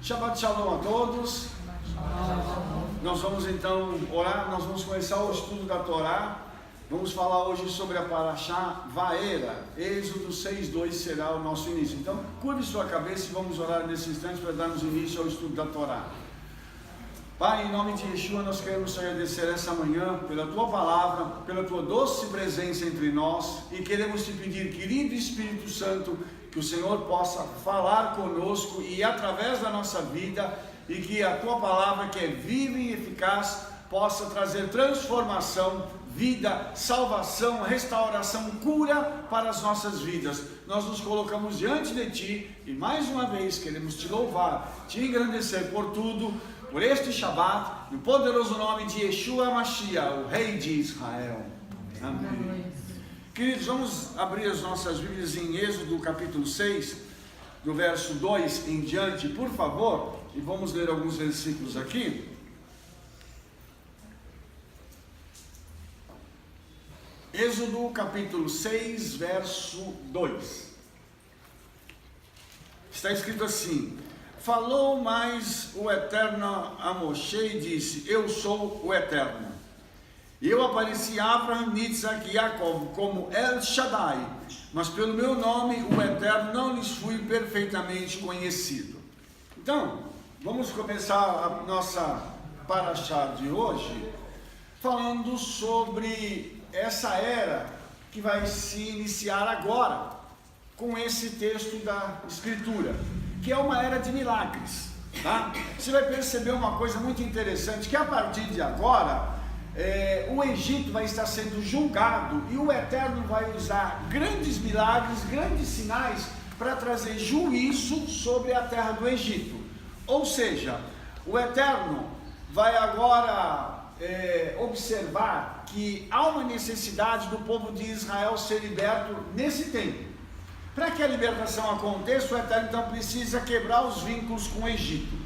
Shabbat Shalom a todos. Nós vamos então orar, nós vamos começar o estudo da Torá. Vamos falar hoje sobre a Parashá Vaera. Êxodo 6:2 será o nosso início. Então, curve sua cabeça e vamos orar nesse instante para darmos início ao estudo da Torá. Pai, em nome de Yeshua, nós queremos te agradecer essa manhã pela tua palavra, pela tua doce presença entre nós, e queremos te pedir, querido Espírito Santo, que o Senhor possa falar conosco e através da nossa vida, e que a tua palavra, que é viva e eficaz, possa trazer transformação, vida, salvação, restauração, cura para as nossas vidas. Nós nos colocamos diante de ti e mais uma vez queremos te louvar, te engrandecer por tudo, por este Shabbat, no poderoso nome de Yeshua Mashiach, o Rei de Israel. Amém. Queridos, vamos abrir as nossas Bíblias em Êxodo capítulo 6, do verso 2 em diante, por favor, e vamos ler alguns versículos aqui. Êxodo capítulo 6, verso 2. Está escrito assim: falou mais o Eterno a Moshe e disse: eu sou o Eterno. Eu apareci a Abraham, Yitzhak e Jacob como El Shaddai, mas pelo meu nome, o Eterno, não lhes fui perfeitamente conhecido. Então, vamos começar a nossa Parashá de hoje falando sobre essa era que vai se iniciar agora com esse texto da Escritura, que é uma era de milagres, tá? Você vai perceber uma coisa muito interessante, que a partir de agora o Egito vai estar sendo julgado e o Eterno vai usar grandes milagres, grandes sinais para trazer juízo sobre a terra do Egito. Ou seja, o Eterno vai agora observar que há uma necessidade do povo de Israel ser liberto nesse tempo. Para que a libertação aconteça, o Eterno então precisa quebrar os vínculos com o Egito.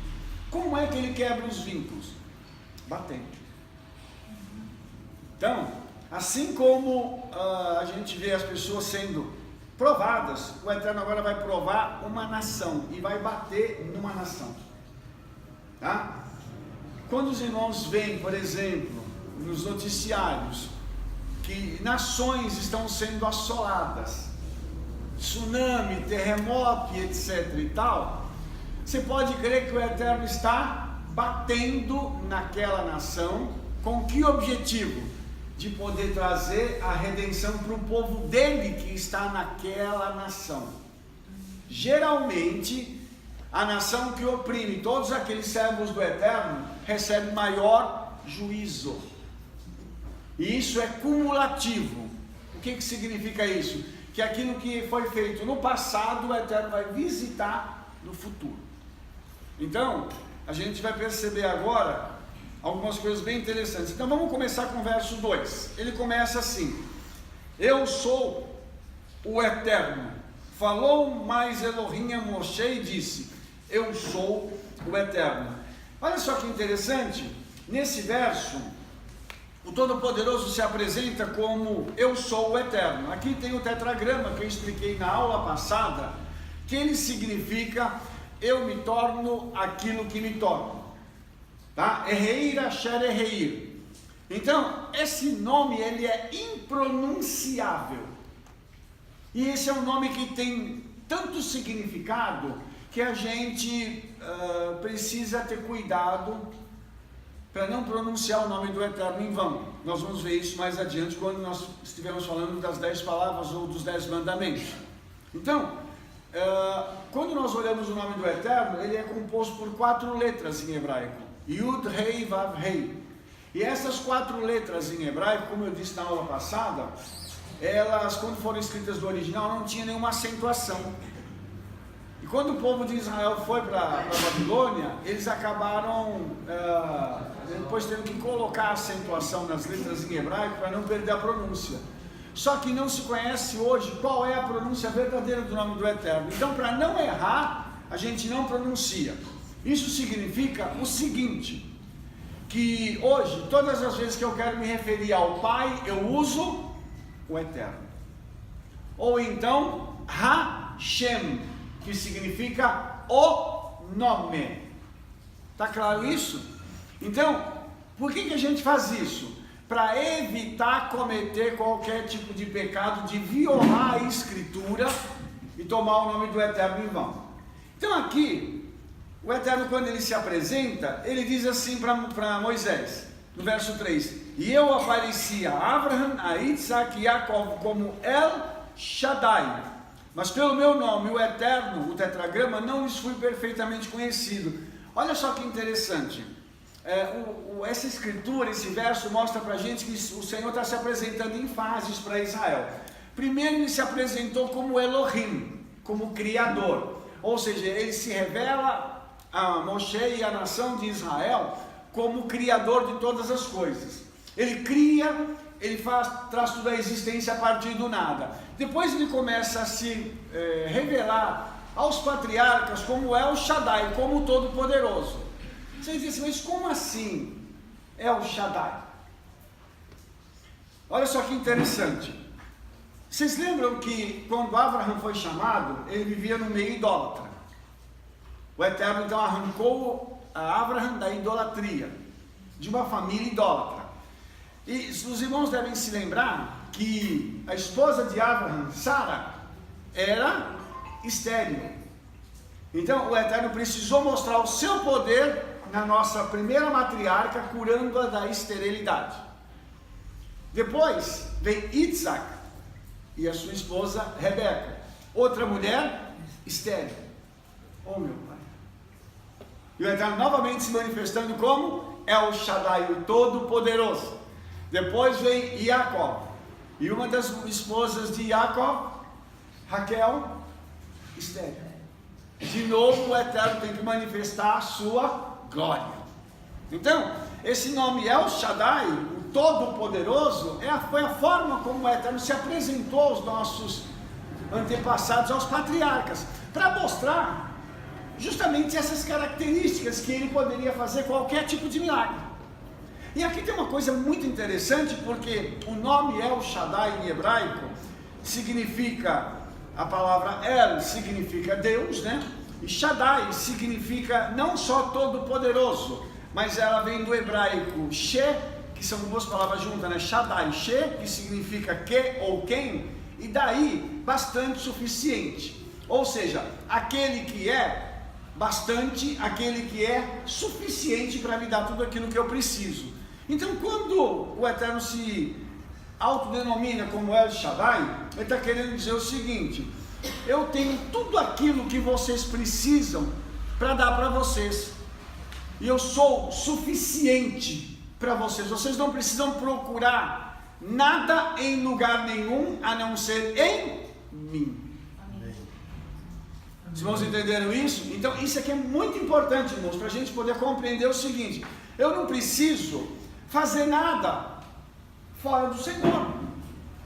Como é que ele quebra os vínculos? Batendo. Então, assim como a gente vê as pessoas sendo provadas, o Eterno agora vai provar uma nação e vai bater numa nação, tá? Quando os irmãos veem, por exemplo, nos noticiários, que nações estão sendo assoladas, tsunami, terremoto, etc e tal, você pode crer que o Eterno está batendo naquela nação, com que objetivo? De poder trazer a redenção para o povo dele que está naquela nação. Geralmente, a nação que oprime todos aqueles servos do Eterno recebe maior juízo. E isso é cumulativo. O que significa isso? Que aquilo que foi feito no passado, o Eterno vai visitar no futuro. Então, a gente vai perceber agora algumas coisas bem interessantes. Então vamos começar com o verso 2. Ele começa assim: eu sou o Eterno. Falou mais Elohim a Moshe e disse: eu sou o Eterno. Olha só que interessante, nesse verso o Todo-Poderoso se apresenta como eu sou o Eterno. Aqui tem o tetragrama que eu expliquei na aula passada, que ele significa eu me torno aquilo que me torno. Tá? Ereir Asher Ereir. Então, esse nome ele é impronunciável. E esse é um nome que tem tanto significado que a gente precisa ter cuidado para não pronunciar o nome do Eterno em vão. Nós vamos ver isso mais adiante quando nós estivermos falando das 10 palavras ou dos 10 mandamentos. Então, quando nós olhamos o nome do Eterno, ele é composto por 4 letras em hebraico. Yud, Rei, Vav, Rei. E essas 4 letras em hebraico, como eu disse na aula passada, elas, quando foram escritas do original, não tinha nenhuma acentuação. E quando o povo de Israel foi para a Babilônia, eles acabaram depois tendo que colocar a acentuação nas letras em hebraico para não perder a pronúncia. Só que não se conhece hoje qual é a pronúncia verdadeira do nome do Eterno. Então, para não errar, a gente não pronuncia. Isso significa o seguinte, que hoje, todas as vezes que eu quero me referir ao Pai, eu uso o Eterno. Ou então, Hashem, que significa o nome. Está claro isso? Então, por que a gente faz isso? Para evitar cometer qualquer tipo de pecado, de violar a Escritura e tomar o nome do Eterno em vão. Então aqui, o Eterno, quando ele se apresenta, ele diz assim para Moisés, no verso 3: e eu apareci a Abraham, a Isaac e Jacó como El Shaddai, mas pelo meu nome, o Eterno, o tetragrama, não lhes fui perfeitamente conhecido. Olha só que interessante. Essa escritura, esse verso mostra para a gente que o Senhor está se apresentando em fases para Israel. Primeiro ele se apresentou como Elohim, como Criador, ou seja, ele se revela a Moshe e a nação de Israel como Criador de todas as coisas. Ele cria, ele traz tudo a existência a partir do nada. Depois ele começa a se revelar aos patriarcas como El Shaddai, como o Todo-Poderoso. Vocês dizem, mas como assim El Shaddai? Olha só que interessante. Vocês lembram que quando Abraham foi chamado, ele vivia no meio idólatra. O Eterno então arrancou a Abraham da idolatria, de uma família idólatra. E os irmãos devem se lembrar que a esposa de Abraham, Sara, era estéril. Então o Eterno precisou mostrar o seu poder na nossa primeira matriarca, curando-a da esterilidade. Depois vem Isaac e a sua esposa Rebeca, outra mulher estéril. Oh meu pai! E o Eterno novamente se manifestando como El Shaddai, o Todo-Poderoso. Depois vem Jacó, e uma das esposas de Jacó, Raquel, estéril. De novo o Eterno tem que manifestar a sua glória. Então, esse nome El Shaddai, o Todo-Poderoso, foi a forma como o Eterno se apresentou aos nossos antepassados, aos patriarcas, para mostrar justamente essas características que ele poderia fazer qualquer tipo de milagre. E aqui tem uma coisa muito interessante, porque o nome El Shaddai em hebraico significa, a palavra El significa Deus, né? E Shaddai significa não só todo-poderoso, mas ela vem do hebraico She, que são duas palavras juntas, né? Shaddai, She, que significa que ou quem, e daí bastante suficiente. Ou seja, aquele que é bastante, aquele que é suficiente para me dar tudo aquilo que eu preciso. Então, quando o Eterno se autodenomina como El Shaddai, ele está querendo dizer o seguinte: eu tenho tudo aquilo que vocês precisam para dar para vocês, e eu sou suficiente para vocês. Vocês não precisam procurar nada em lugar nenhum a não ser em mim. Amém. Os irmãos entenderam isso? Então isso aqui é muito importante, irmãos, para a gente poder compreender o seguinte: eu não preciso fazer nada fora do Senhor,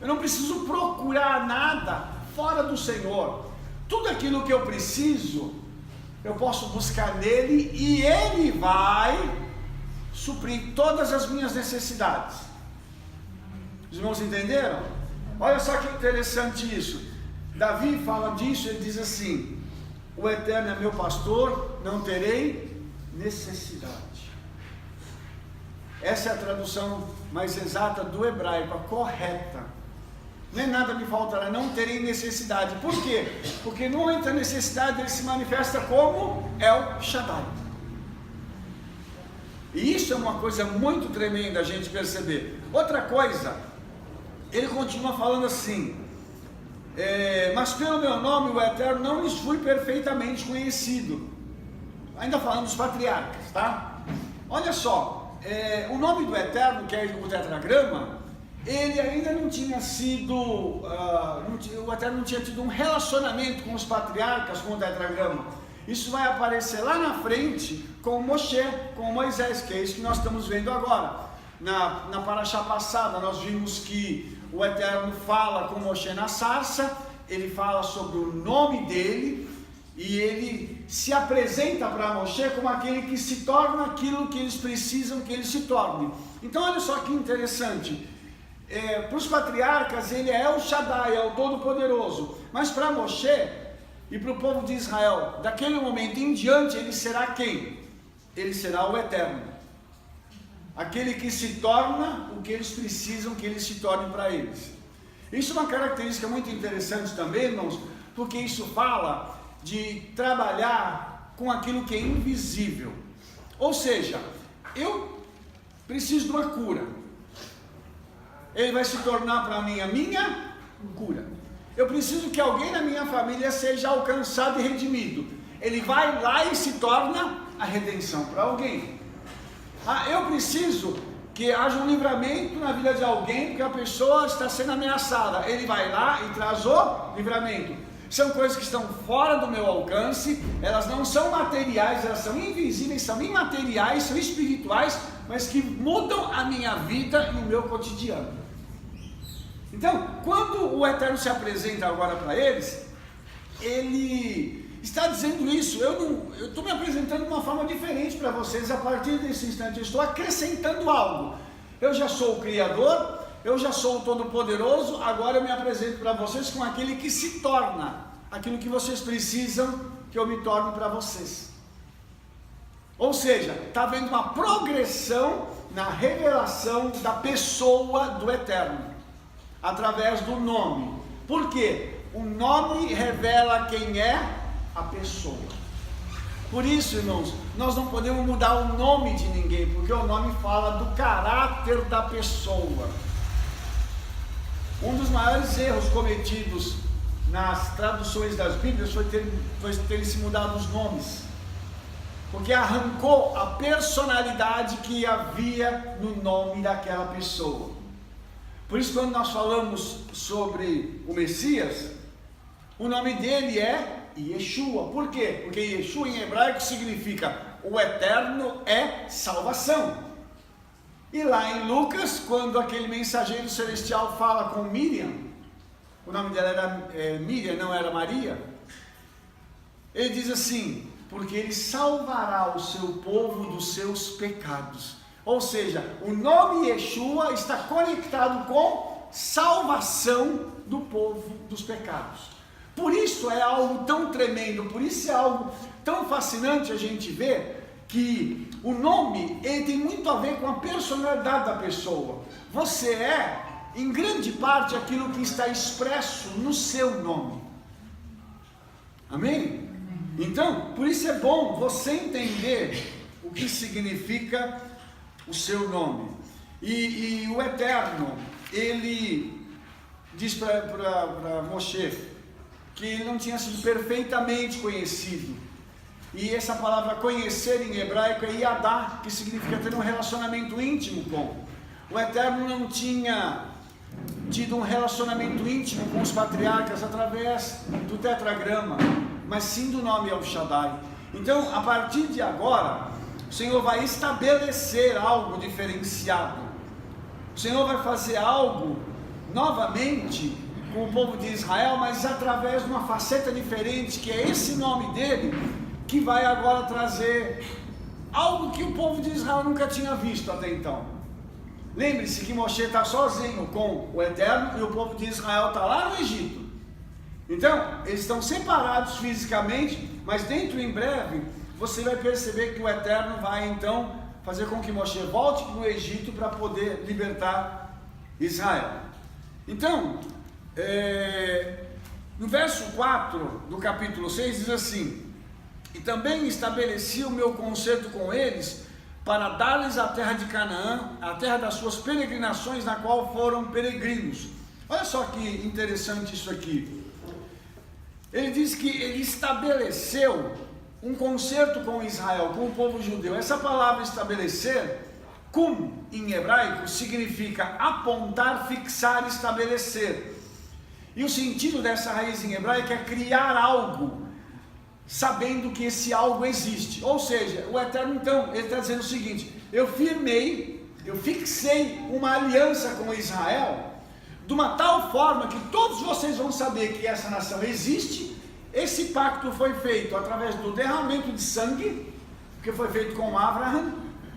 eu não preciso procurar nada fora do Senhor. Tudo aquilo que eu preciso, eu posso buscar nele, e ele vai suprir todas as minhas necessidades. Os irmãos entenderam? Olha só que interessante isso. Davi fala disso, ele diz assim: o Eterno é meu pastor, não terei necessidade. Essa é a tradução mais exata do hebraico, a correta. Nem nada me faltará, não terei necessidade. Por quê? Porque no momento da necessidade ele se manifesta como El Shaddai. E isso é uma coisa muito tremenda a gente perceber. Outra coisa, ele continua falando assim: mas pelo meu nome, o Eterno, não lhes fui perfeitamente conhecido. Ainda falando dos patriarcas, tá? Olha só, o nome do Eterno, que é o tetragrama, ele ainda não tinha sido, o Eterno não tinha tido um relacionamento com os patriarcas, com o tetragrama. Isso vai aparecer lá na frente com Moshe, com Moisés, que é isso que nós estamos vendo agora. Na paraxá passada nós vimos que o Eterno fala com Moshe na sarça, ele fala sobre o nome dele, e ele se apresenta para Moshe como aquele que se torna aquilo que eles precisam que ele se torne. Então olha só que interessante. Para os patriarcas ele é o Shaddai, é o Todo-Poderoso, mas para Moshe e para o povo de Israel, daquele momento em diante, ele será quem? ele será o eterno. Aquele que se torna o que eles precisam que ele se torne para eles. Isso é uma característica muito interessante também, irmãos, porque isso fala de trabalhar com aquilo que é invisível. Ou seja, eu preciso de uma cura. Ele vai se tornar para mim a minha cura. Eu preciso que alguém na minha família seja alcançado e redimido. Ele vai lá e se torna a redenção para alguém. Eu preciso que haja um livramento na vida de alguém, porque a pessoa está sendo ameaçada. Ele vai lá e traz o livramento. São coisas que estão fora do meu alcance, elas não são materiais, elas são invisíveis, são imateriais, são espirituais, mas que mudam a minha vida e o meu cotidiano. Então, quando o Eterno se apresenta agora para eles, ele está dizendo isso. Eu estou me apresentando de uma forma diferente para vocês. A partir desse instante eu estou acrescentando algo. Eu já sou o Criador, eu já sou o Todo-Poderoso, agora eu me apresento para vocês com aquele que se torna aquilo que vocês precisam que eu me torne para vocês. Ou seja, está havendo uma progressão na revelação da pessoa do Eterno, através do nome. Por quê? O nome revela quem é a pessoa. Por isso, irmãos, nós não podemos mudar o nome de ninguém, porque o nome fala do caráter da pessoa. Um dos maiores erros cometidos nas traduções das Bíblias foi terem se mudado os nomes, porque arrancou a personalidade que havia no nome daquela pessoa. Por isso, quando nós falamos sobre o Messias, o nome dele é Yeshua. Por quê? Porque Yeshua em hebraico significa o Eterno é salvação. E lá em Lucas, quando aquele mensageiro celestial fala com Miriam, o nome dela era Miriam, não era Maria, ele diz assim: porque ele salvará o seu povo dos seus pecados. Ou seja, o nome Yeshua está conectado com salvação do povo dos pecados. Por isso é algo tão tremendo, por isso é algo tão fascinante a gente ver que o nome, ele tem muito a ver com a personalidade da pessoa. Você é, em grande parte, aquilo que está expresso no seu nome. Amém? Então, por isso é bom você entender o que significa o seu nome. E o Eterno, ele diz para Moshe que ele não tinha sido perfeitamente conhecido. E essa palavra conhecer em hebraico é yadá, que significa ter um relacionamento íntimo com. O Eterno não tinha tido um relacionamento íntimo com os patriarcas através do tetragrama, mas sim do nome El Shaddai. Então, a partir de agora, o Senhor vai estabelecer algo diferenciado. O Senhor vai fazer algo novamente com o povo de Israel, mas através de uma faceta diferente, que é esse nome dele, que vai agora trazer algo que o povo de Israel nunca tinha visto até então. Lembre-se que Moshe está sozinho com o Eterno e o povo de Israel está lá no Egito. Então, eles estão separados fisicamente, mas dentro em breve, você vai perceber que o Eterno vai então fazer com que Moshe volte para o Egito para poder libertar Israel. Então, no verso 4 do capítulo 6 diz assim: e também estabeleci o meu concerto com eles para dar-lhes a terra de Canaã, a terra das suas peregrinações, na qual foram peregrinos. Olha só que interessante isso aqui. Ele diz que ele estabeleceu um concerto com Israel, com o povo judeu. Essa palavra estabelecer, kum, em hebraico, significa apontar, fixar, estabelecer. E o sentido dessa raiz em hebraico é criar algo, sabendo que esse algo existe. Ou seja, o Eterno então, ele está dizendo o seguinte: eu fixei uma aliança com Israel, de uma tal forma que todos vocês vão saber que essa nação existe. Esse pacto foi feito através do derramamento de sangue, que foi feito com Abraham,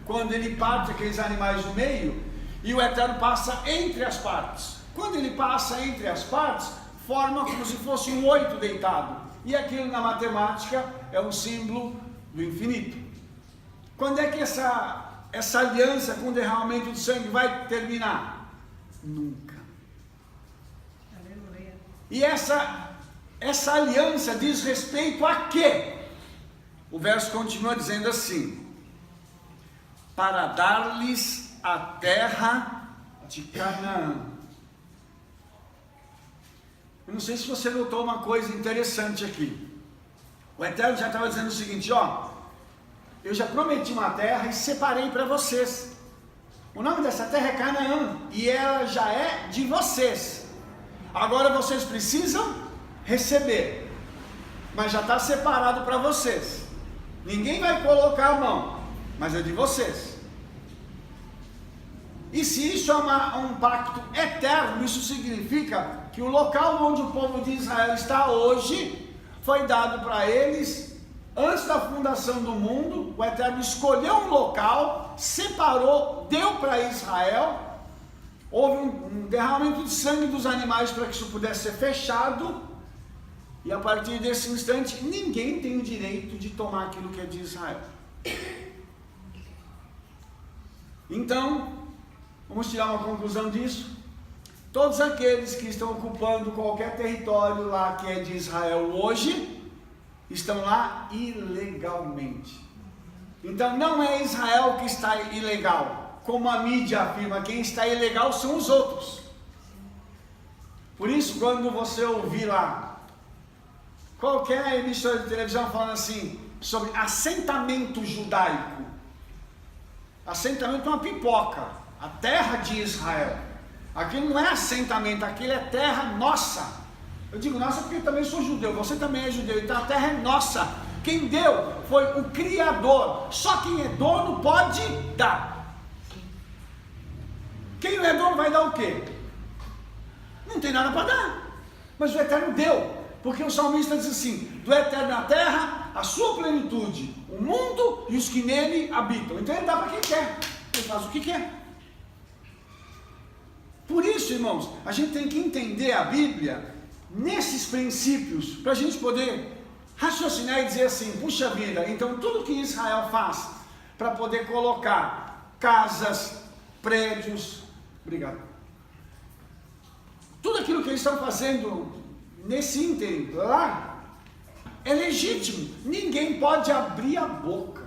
quando ele parte aqueles animais no meio, e o Eterno passa entre as partes. Quando ele passa entre as partes, forma como se fosse um 8 deitado. E aquilo na matemática é um símbolo do infinito. Quando é que essa aliança com o derramamento de sangue vai terminar? Nunca. Aleluia. E essa aliança diz respeito a quê? O verso continua dizendo assim: para dar-lhes a terra de Canaã. Eu não sei se você notou uma coisa interessante aqui. O Eterno já estava dizendo o seguinte, ó, eu já prometi uma terra e separei para vocês. O nome dessa terra é Canaã, e ela já é de vocês. Agora vocês precisam receber, mas já está separado para vocês. Ninguém vai colocar a mão, mas é de vocês. E se isso é um pacto eterno, isso significa que o local onde o povo de Israel está hoje, foi dado para eles, antes da fundação do mundo. O Eterno escolheu um local, separou, deu para Israel, houve um derramamento de sangue dos animais para que isso pudesse ser fechado, e a partir desse instante, ninguém tem o direito de tomar aquilo que é de Israel. Então, vamos tirar uma conclusão disso. Todos aqueles que estão ocupando qualquer território lá que é de Israel hoje, estão lá ilegalmente. Então não é Israel que está ilegal, como a mídia afirma, quem está ilegal são os outros. Por isso, quando você ouvir lá qualquer emissora de televisão falando assim, sobre assentamento judaico, assentamento é uma pipoca, a terra de Israel. Aquilo não é assentamento, aquilo é terra nossa. Eu digo nossa porque eu também sou judeu, você também é judeu, então a terra é nossa. Quem deu foi o Criador. Só quem é dono pode dar. Quem não é dono vai dar o quê? Não tem nada para dar. Mas o Eterno deu, porque o salmista diz assim, do Eterno na terra, a sua plenitude, o mundo e os que nele habitam. Então ele dá para quem quer, ele faz o que quer. Por isso, irmãos, a gente tem que entender a Bíblia nesses princípios, para a gente poder raciocinar e dizer assim, puxa vida, então tudo que Israel faz para poder colocar casas, prédios, obrigado, tudo aquilo que eles estão fazendo nesse ínterim lá, é legítimo, ninguém pode abrir a boca.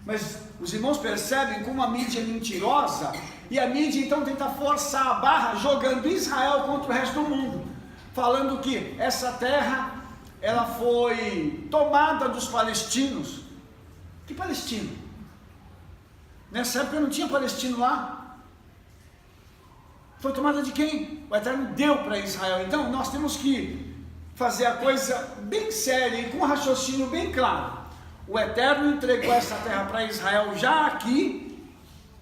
Mas os irmãos percebem como a mídia é mentirosa, e a mídia então tenta forçar a barra, jogando Israel contra o resto do mundo, falando que essa terra, ela foi tomada dos palestinos. Que palestino? Nessa época não tinha palestino lá. Foi tomada de quem? O Eterno deu para Israel. Então nós temos que fazer a coisa bem séria e com um raciocínio bem claro. O Eterno entregou essa terra para Israel já aqui,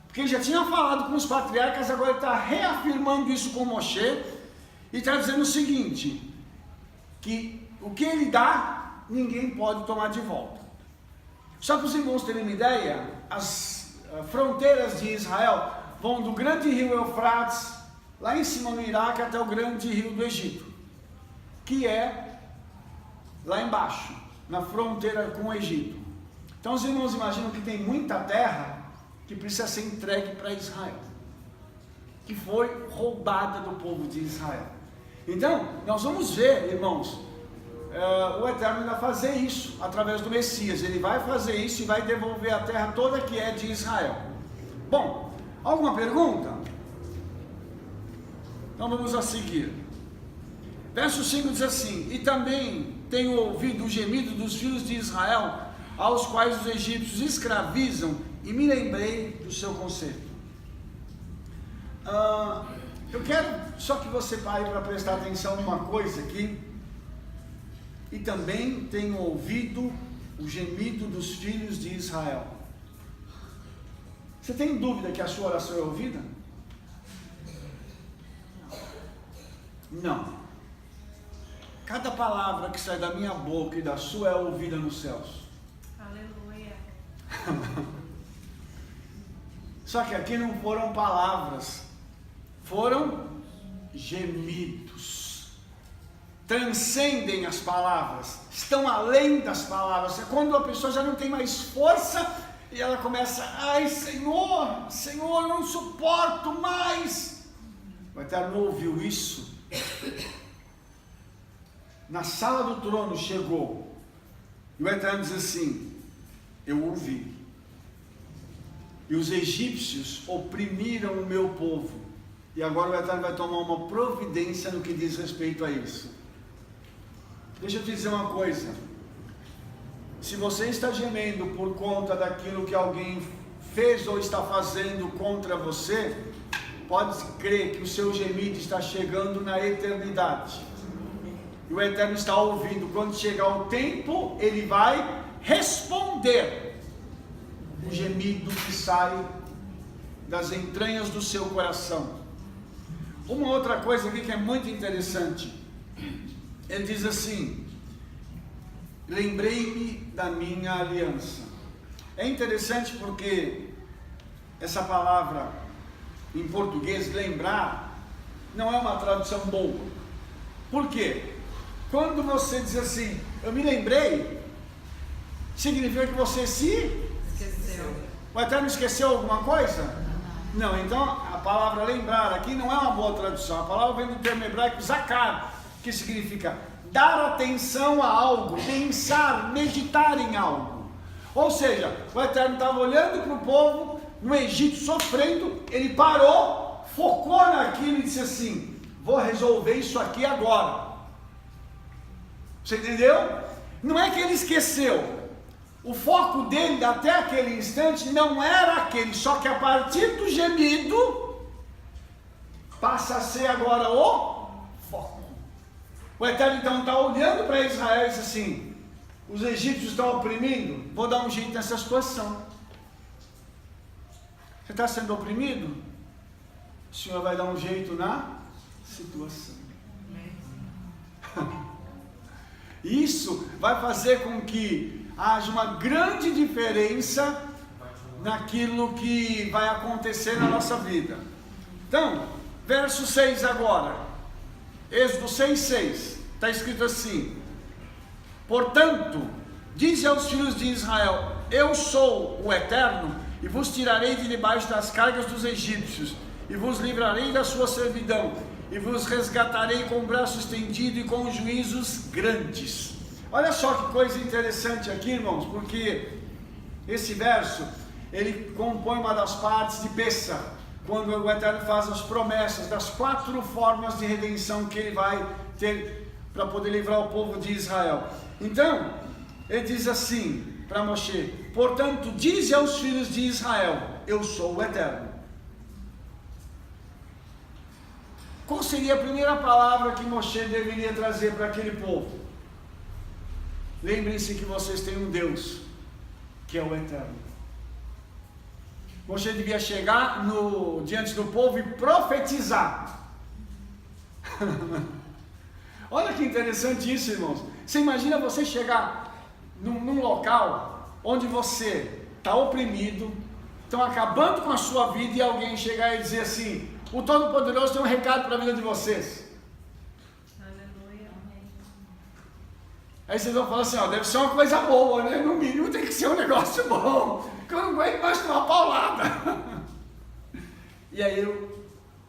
porque ele já tinha falado com os patriarcas, agora ele está reafirmando isso com Moshe, e está dizendo o seguinte, que o que ele dá, ninguém pode tomar de volta. Só para os irmãos terem uma ideia, as fronteiras de Israel vão do grande rio Eufrates, lá em cima no Iraque, até o grande rio do Egito, que é lá embaixo, na fronteira com o Egito. Então os irmãos imaginam que tem muita terra que precisa ser entregue para Israel, que foi roubada do povo de Israel. Então, nós vamos ver, irmãos, o Eterno vai fazer isso através do Messias. Ele vai fazer isso e vai devolver a terra toda que é de Israel. Bom, alguma pergunta? Então vamos a seguir. Verso 5 diz assim: e também tenho ouvido o gemido dos filhos de Israel, aos quais os egípcios escravizam, e me lembrei do seu conselho. Eu quero só que você pare para prestar atenção numa coisa aqui. E também tenho ouvido o gemido dos filhos de Israel. Você tem dúvida que a sua oração é ouvida? Não. Cada palavra que sai da minha boca e da sua é ouvida nos céus. Aleluia. Só que aqui não foram palavras, foram gemidos. Transcendem as palavras, estão além das palavras. É quando a pessoa já não tem mais força E ela começa, ai Senhor, Senhor, eu não suporto mais. O Eterno ouviu isso. Na sala do trono chegou. E o Eterno diz assim, eu ouvi. E os egípcios oprimiram o meu povo. E agora o Eterno vai tomar uma providência no que diz respeito a isso. Deixa eu te dizer uma coisa. Se você está gemendo por conta daquilo que alguém fez ou está fazendo contra você, pode crer que o seu gemido está chegando na eternidade. E o Eterno está ouvindo. Quando chegar o tempo, Ele vai responder o gemido que sai das entranhas do seu coração. Uma outra coisa aqui que é muito interessante. Ele diz assim, lembrei-me da minha aliança. É interessante porque essa palavra em português, lembrar, não é uma tradução boa. Por quê? Quando você diz assim, eu me lembrei, significa que você se esqueceu. O Eterno esqueceu alguma coisa? Não, então a palavra lembrar aqui não é uma boa tradução. A palavra vem do termo hebraico zakar, que significa dar atenção a algo, pensar, meditar em algo. Ou seja, o Eterno estava olhando para o povo no Egito sofrendo, ele parou, focou naquilo e disse assim, vou resolver isso aqui agora. Você entendeu? Não é que ele esqueceu. O foco dele até aquele instante não era aquele, só que a partir do gemido passa a ser agora o foco. O Eterno então está olhando para Israel e diz assim, os egípcios estão oprimindo, vou dar um jeito nessa situação. Você está sendo oprimido? O Senhor vai dar um jeito na situação. Isso vai fazer com que haja uma grande diferença naquilo que vai acontecer na nossa vida. Então, verso 6 agora, Êxodo 6:6, está escrito assim, portanto, dize aos filhos de Israel, eu sou o Eterno, e vos tirarei de debaixo das cargas dos egípcios, e vos livrarei da sua servidão, e vos resgatarei com o braço estendido e com juízos grandes. Olha só que coisa interessante aqui, irmãos, porque esse verso, ele compõe uma das partes de Pessah, quando o Eterno faz as promessas das 4 formas de redenção que ele vai ter para poder livrar o povo de Israel. Então, ele diz assim para Moshe, portanto, dize aos filhos de Israel, eu sou o Eterno. Qual seria a primeira palavra que Moshe deveria trazer para aquele povo? Lembrem-se que vocês têm um Deus, que é o Eterno. Moshe devia chegar diante do povo e profetizar. Olha que interessante isso, irmãos. Você imagina você chegar num local onde você está oprimido, estão acabando com a sua vida e alguém chegar e dizer assim, o Todo-Poderoso tem um recado para a vida de vocês. Aí vocês vão falar assim, deve ser uma coisa boa, né? No mínimo tem que ser um negócio bom, que eu não aguento mais tomar paulada. E aí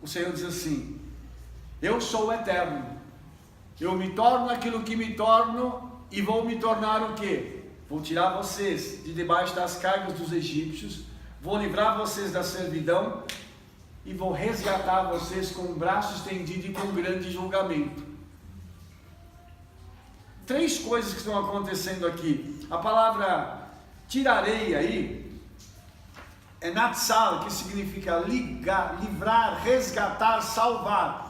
o Senhor diz assim, eu sou o Eterno, eu me torno aquilo que me torno e vou me tornar o quê? Vou tirar vocês de debaixo das cargas dos egípcios, vou livrar vocês da servidão e vou resgatar vocês com o braço estendido e com um grande julgamento. 3 coisas que estão acontecendo aqui. A palavra tirarei aí é natsal, que significa ligar, livrar, resgatar, salvar.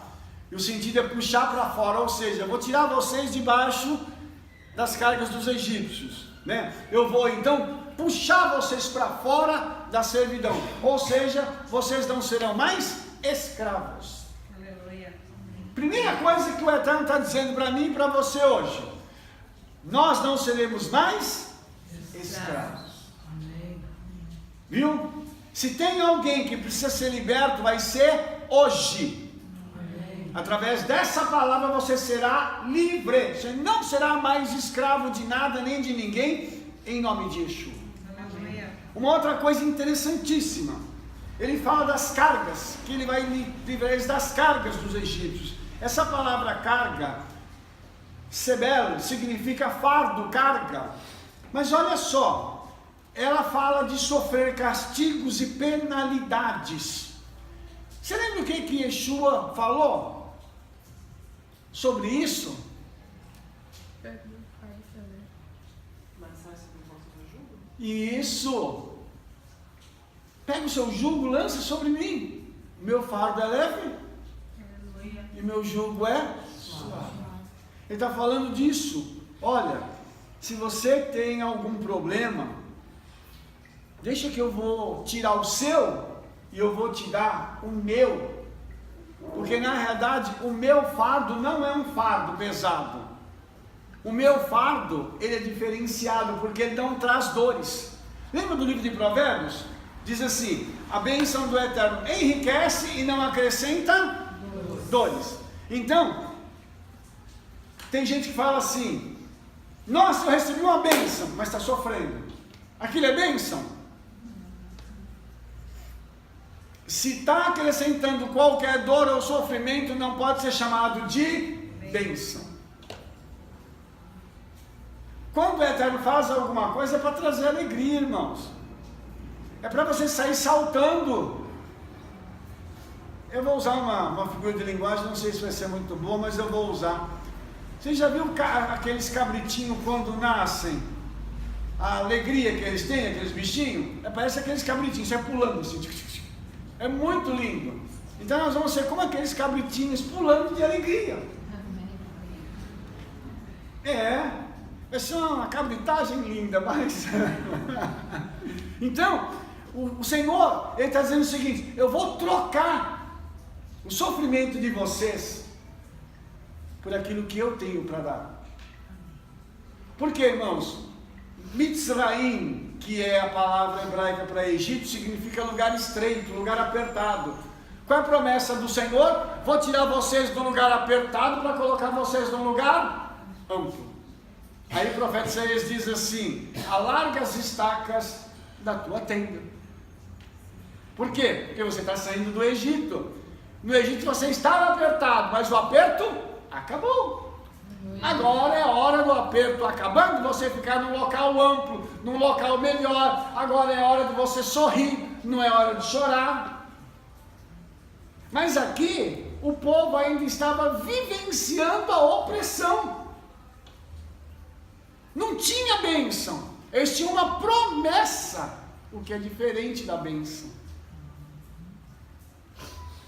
E o sentido é puxar para fora, ou seja, eu vou tirar vocês debaixo das cargas dos egípcios, né? Eu vou então puxar vocês para fora da servidão, ou seja, vocês não serão mais escravos. Aleluia. Primeira coisa que o Eterno está dizendo para mim e para você hoje, nós não seremos mais escravos. Viu? Se tem alguém que precisa ser liberto, vai ser hoje. Através dessa palavra você será livre. Você não será mais escravo de nada nem de ninguém, em nome de Yeshua. Uma outra coisa interessantíssima, ele fala das cargas, que ele vai livrar eles das cargas dos egípcios. Essa palavra carga, sebel, significa fardo, carga. Mas olha só, ela fala de sofrer castigos e penalidades. Você lembra o que Yeshua falou sobre isso? Isso. Pega o seu jugo, lança sobre mim. Meu fardo é leve e meu jugo é suave. Ele está falando disso. Olha, se você tem algum problema, deixa que eu vou tirar o seu e eu vou te dar o meu. Porque na realidade o meu fardo não é um fardo pesado. O meu fardo, ele é diferenciado porque ele não traz dores. Lembra do livro de Provérbios? Diz assim: a bênção do Eterno enriquece e não acrescenta dores. Então, tem gente que fala assim: nossa, eu recebi uma bênção, mas está sofrendo. Aquilo é bênção? Se está acrescentando qualquer dor ou sofrimento, não pode ser chamado de bênção. Quando o Eterno faz alguma coisa, é para trazer alegria, irmãos. É para você sair saltando. Eu vou usar uma figura de linguagem, não sei se vai ser muito boa, mas eu vou usar. Você já viu aqueles cabritinhos quando nascem? A alegria que eles têm, aqueles bichinhos? Parece aqueles cabritinhos, sai pulando assim. É muito lindo. Então nós vamos ser como aqueles cabritinhos pulando de alegria. Vai ser uma cabritagem linda, mas... Então, o Senhor, Ele está dizendo o seguinte: eu vou trocar o sofrimento de vocês por aquilo que eu tenho para dar. Por quê, irmãos? Mitzraim, que é a palavra hebraica para Egito, significa lugar estreito, lugar apertado. Qual é a promessa do Senhor? Vou tirar vocês do lugar apertado para colocar vocês num lugar amplo. Aí o profeta Isaías diz assim: alarga as estacas da tua tenda. Por quê? Porque você está saindo do Egito. No Egito você estava apertado, mas o aperto acabou. Agora é a hora do aperto acabando, você ficar num local amplo, num local melhor. Agora é a hora de você sorrir, não é hora de chorar. Mas aqui o povo ainda estava vivenciando a opressão. Não tinha bênção, eles tinham uma promessa, o que é diferente da bênção.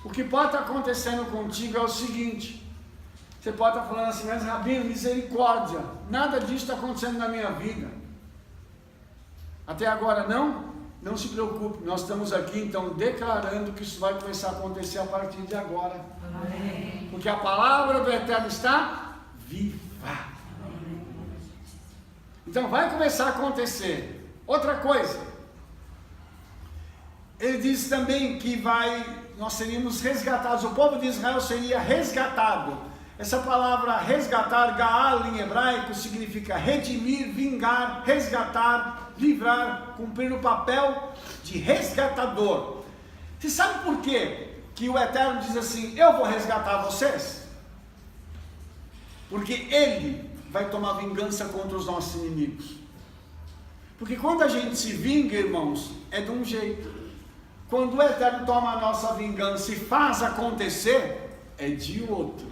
O que pode estar acontecendo contigo é o seguinte: você pode estar falando assim, mas Rabino, misericórdia, nada disso está acontecendo na minha vida. Até agora não? Não se preocupe, nós estamos aqui então declarando que isso vai começar a acontecer a partir de agora. Amém. Porque a palavra do Eterno está viva. Então vai começar a acontecer. Outra coisa, ele diz também que nós seríamos resgatados, o povo de Israel seria resgatado. Essa palavra resgatar, Gaal em hebraico, significa redimir, vingar, resgatar, livrar, cumprir o papel de resgatador. Você sabe por quê que o Eterno diz assim: eu vou resgatar vocês? Porque Ele vai tomar vingança contra os nossos inimigos. Porque quando a gente se vinga, irmãos, é de um jeito. Quando o Eterno toma a nossa vingança e faz acontecer, é de outro.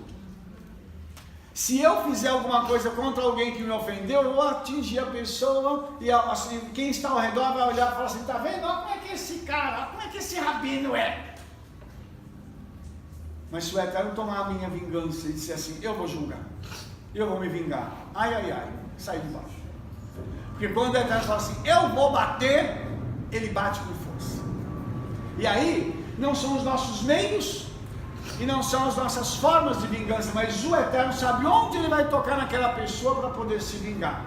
Se eu fizer alguma coisa contra alguém que me ofendeu, eu vou atingir a pessoa e assim, quem está ao redor vai olhar e falar assim: está vendo? Olha como é que esse cara, como é que esse rabino é? Mas se o Eterno tomar a minha vingança e disser assim: eu vou julgar, eu vou me vingar, ai, sai de baixo. Porque quando o Eterno fala assim: eu vou bater, Ele bate com força. E aí, não são os nossos meios e não são as nossas formas de vingança, mas o Eterno sabe onde Ele vai tocar naquela pessoa para poder se vingar.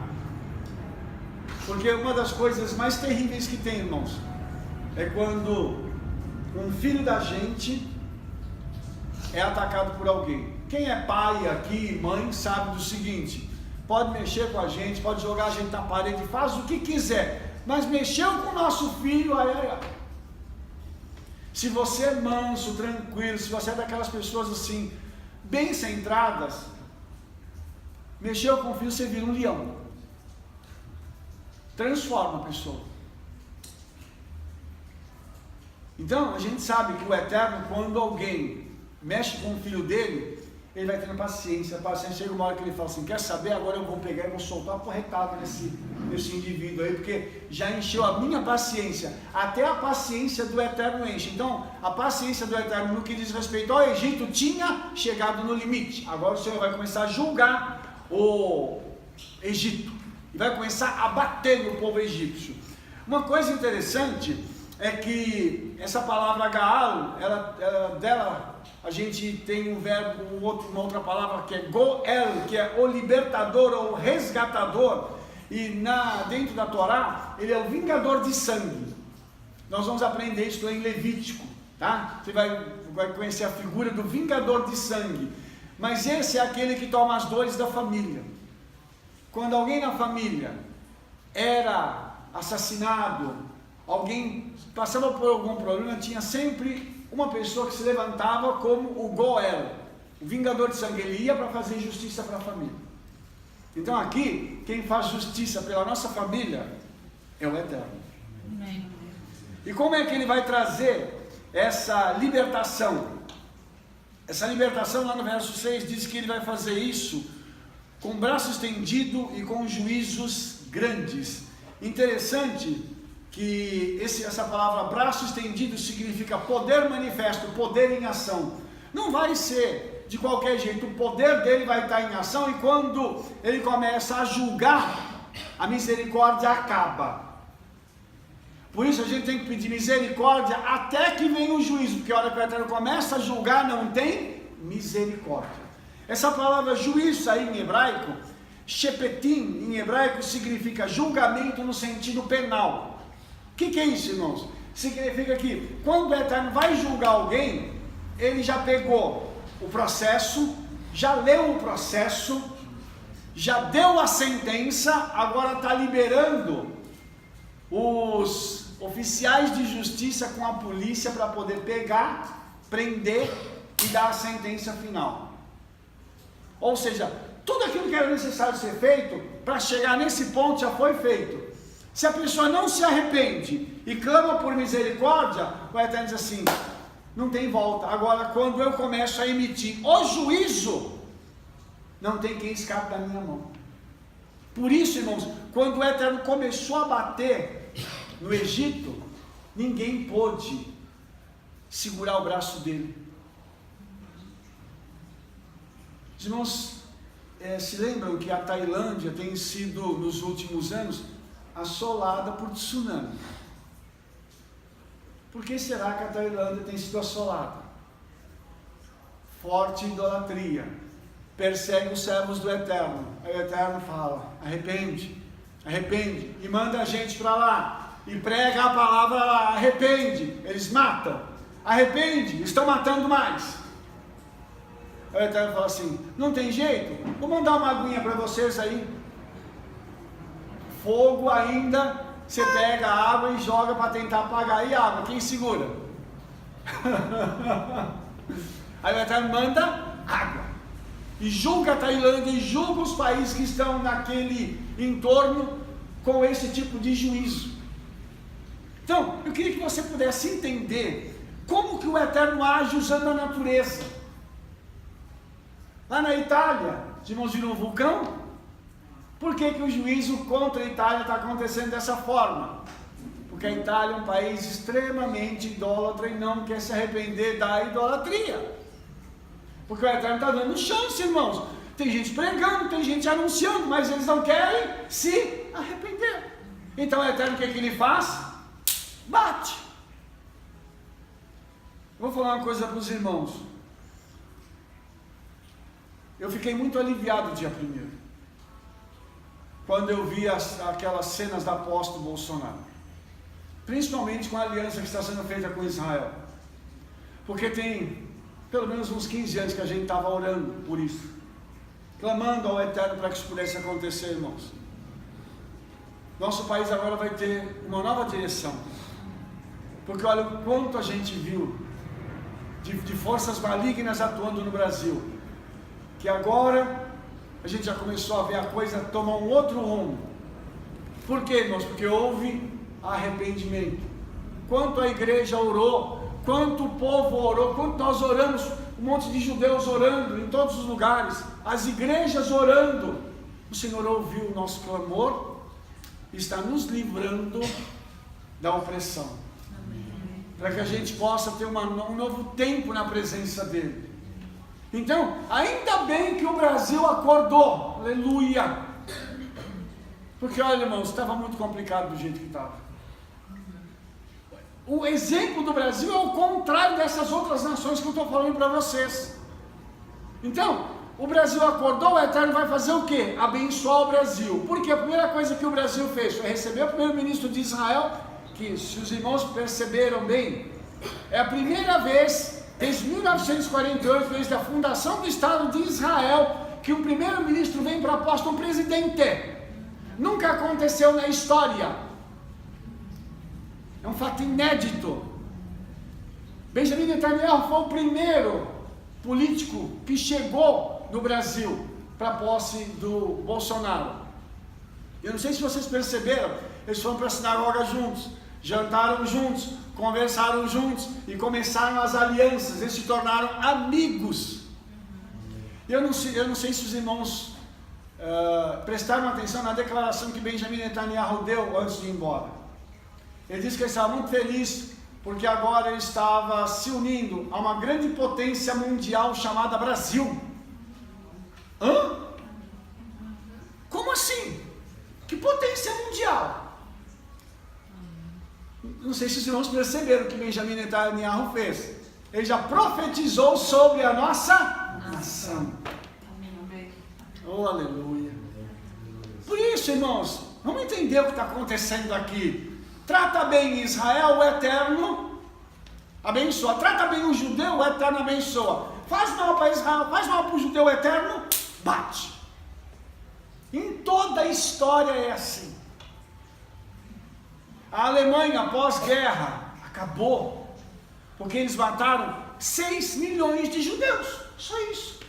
Porque uma das coisas mais terríveis que tem, irmãos, é quando um filho da gente é atacado por alguém. Quem é pai aqui, mãe, sabe do seguinte: pode mexer com a gente, pode jogar a gente na parede, faz o que quiser, mas mexeu com o nosso filho, aí. Se você é manso, tranquilo, se você é daquelas pessoas assim, bem centradas, mexeu com o filho, você vira um leão. Transforma a pessoa. Então, a gente sabe que o Eterno, quando alguém mexe com o filho dele, ele vai tendo paciência. Chega uma hora que ele fala assim, quer saber, agora eu vou pegar e vou soltar uma porretada nesse indivíduo aí, porque já encheu a minha paciência. Até a paciência do Eterno enche. Então, a paciência do Eterno, no que diz respeito ao Egito, tinha chegado no limite. Agora o Senhor vai começar a julgar o Egito. E vai começar a bater no povo egípcio. Uma coisa interessante é que essa palavra Gaal, dela a gente tem um verbo, uma outra palavra que é Goel, que é o libertador ou resgatador, e dentro da Torá, ele é o vingador de sangue. Nós vamos aprender isso em Levítico, tá? Você vai conhecer a figura do vingador de sangue, mas esse é aquele que toma as dores da família. Quando alguém na família era assassinado, alguém passava por algum problema, tinha sempre uma pessoa que se levantava como o Goel, o vingador de sangue. Ele ia para fazer justiça para a família. Então aqui, quem faz justiça pela nossa família é o Eterno. Amém. E como é que ele vai trazer essa libertação? Essa libertação lá no verso 6 diz que ele vai fazer isso com braço estendido e com juízos grandes. Interessante que essa palavra braço estendido significa poder manifesto, poder em ação. Não vai ser de qualquer jeito, o poder dele vai estar em ação, e quando ele começa a julgar, a misericórdia acaba. Por isso a gente tem que pedir misericórdia até que venha o juízo, porque a hora que o Eterno começa a julgar, não tem misericórdia. Essa palavra juízo aí em hebraico, shepetim em hebraico, significa julgamento no sentido penal. O que é isso, irmãos? Significa que quando o Eterno vai julgar alguém, ele já pegou o processo, já leu o processo, já deu a sentença, agora está liberando os oficiais de justiça com a polícia para poder pegar, prender e dar a sentença final. Ou seja, tudo aquilo que era necessário ser feito para chegar nesse ponto já foi feito. Se a pessoa não se arrepende e clama por misericórdia, o Eterno diz assim, não tem volta. Agora, quando eu começo a emitir o juízo, não tem quem escape da minha mão. Por isso, irmãos, quando o Eterno começou a bater no Egito, ninguém pôde segurar o braço dele. Os irmãos se lembram que a Tailândia tem sido, nos últimos anos, assolada por tsunami. Por que será que a Tailândia tem sido assolada? Forte idolatria, persegue os servos do Eterno. Aí o Eterno fala, arrepende, e manda a gente para lá, e prega a palavra lá, arrepende, eles matam, arrepende, estão matando mais. Aí o Eterno fala assim, não tem jeito, vou mandar uma aguinha para vocês aí, fogo ainda, você pega a água e joga para tentar apagar, e água, quem segura? Aí o Eterno manda água, e julga a Tailândia, e julga os países que estão naquele entorno, com esse tipo de juízo. Então, eu queria que você pudesse entender, como que o Eterno age usando a natureza. Lá na Itália, os irmãos viram um vulcão? Por que o juízo contra a Itália está acontecendo dessa forma? Porque a Itália é um país extremamente idólatra e não quer se arrepender da idolatria. Porque o Eterno está dando chance, irmãos. Tem gente pregando, tem gente anunciando, mas eles não querem se arrepender. Então o Eterno, o que ele faz? Bate. Vou falar uma coisa para os irmãos. Eu fiquei muito aliviado dia 1º, quando eu vi aquelas cenas da posse do Bolsonaro, principalmente com a aliança que está sendo feita com Israel, porque tem pelo menos uns 15 anos que a gente estava orando por isso, clamando ao Eterno para que isso pudesse acontecer, irmãos. nosso país agora vai ter uma nova direção. Porque olha o quanto a gente viu de forças malignas atuando no Brasil, que agora a gente já começou a ver a coisa tomar um outro rumo. Por quê, irmãos? Porque houve arrependimento. Quanto a igreja orou, quanto o povo orou, quanto nós oramos, um monte de judeus orando em todos os lugares, as igrejas orando, o Senhor ouviu o nosso clamor e está nos livrando da opressão, para que a gente possa ter um novo tempo na presença dEle. Então, ainda bem que o Brasil acordou, aleluia, porque olha, irmãos, estava muito complicado do jeito que estava. O exemplo do Brasil é o contrário dessas outras nações que eu estou falando para vocês. Então, o Brasil acordou, o Eterno vai fazer o quê? Abençoar o Brasil. Porque a primeira coisa que o Brasil fez foi receber o primeiro-ministro de Israel, que, se os irmãos perceberam bem, é a primeira vez, desde 1948, desde a fundação do Estado de Israel, que o primeiro-ministro vem proposto um presidente. Nunca aconteceu na história. É um fato inédito. Benjamin Netanyahu foi o primeiro político que chegou no Brasil para a posse do Bolsonaro. Eu não sei se vocês perceberam, eles foram para a sinagoga juntos, jantaram juntos, conversaram juntos e começaram as alianças, eles se tornaram amigos. Eu não sei se os irmãos prestaram atenção na declaração que Benjamin Netanyahu deu antes de ir embora. Ele disse que ele estava muito feliz porque agora ele estava se unindo a uma grande potência mundial chamada Brasil. Hã? Como assim? Que potência mundial? Não sei se os irmãos perceberam o que Benjamin Netanyahu fez. Ele já profetizou sobre a nossa nação. Oh, aleluia. Por isso, irmãos, vamos entender o que está acontecendo aqui. Trata bem Israel, o Eterno abençoa. Trata bem o judeu, o Eterno abençoa. Faz mal para Israel, faz mal para o judeu, o Eterno bate. Em toda a história é assim. A Alemanha, pós-guerra, acabou, porque eles mataram 6 milhões de judeus. Só isso.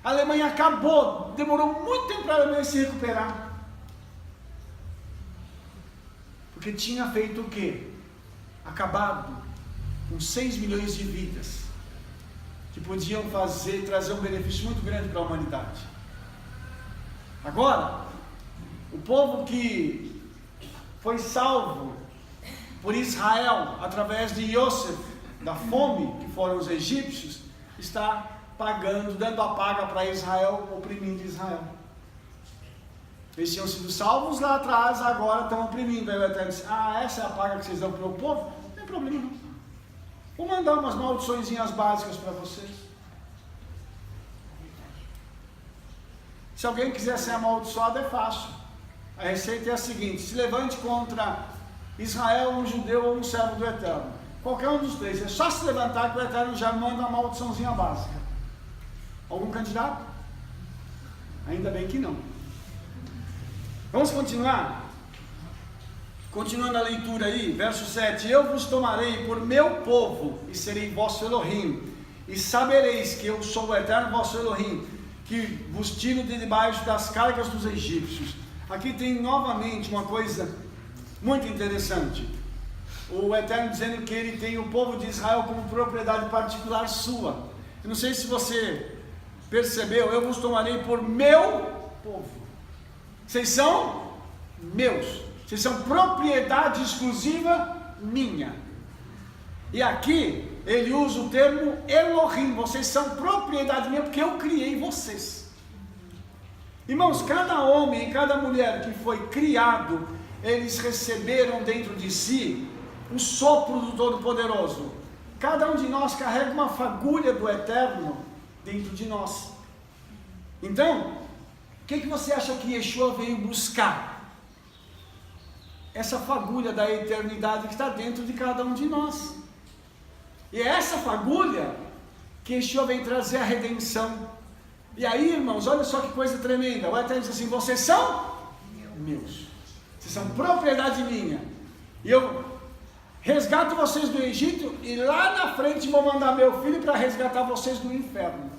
A Alemanha acabou, demorou muito tempo para a Alemanha se recuperar. Porque tinha feito o quê? Acabado com 6 milhões de vidas, que podiam trazer um benefício muito grande para a humanidade. Agora, o povo que foi salvo por Israel, através de Yosef, da fome, que foram os egípcios, está pagando, dando a paga para Israel, oprimindo Israel. Eles tinham sido salvos lá atrás, agora estão oprimindo. Aí o Eterno disse, essa é a paga que vocês dão para o povo? Não tem problema não. Vou mandar umas maldiçõezinhas básicas para vocês. Se alguém quiser ser amaldiçoado, é fácil. A receita é a seguinte: se levante contra Israel, um judeu ou um servo do Eterno. Qualquer um dos três. É só se levantar que o Eterno já manda uma maldiçãozinha básica. Algum candidato? Ainda bem que não. Vamos continuar? Continuando a leitura aí, verso 7. Eu vos tomarei por meu povo e serei vosso Elohim. E sabereis que eu sou o Eterno vosso Elohim, que vos tiro de debaixo das cargas dos egípcios. Aqui tem novamente uma coisa muito interessante. O Eterno dizendo que ele tem o povo de Israel como propriedade particular sua. Eu não sei se você percebeu, eu vos tomarei por meu povo. Vocês são meus. Vocês são propriedade exclusiva minha. E aqui ele usa o termo Elohim. Vocês são propriedade minha porque eu criei vocês. Irmãos, cada homem e cada mulher que foi criado, eles receberam dentro de si o sopro do Todo-Poderoso. Cada um de nós carrega uma fagulha do Eterno dentro de nós. Então, o que você acha que Yeshua veio buscar? Essa fagulha da eternidade que está dentro de cada um de nós. E é essa fagulha que Yeshua vem trazer a redenção. E aí, irmãos, olha só que coisa tremenda. O Eterno diz assim: vocês são meus. Vocês são propriedade minha. E eu resgato vocês do Egito e lá na frente vou mandar meu filho para resgatar vocês do inferno.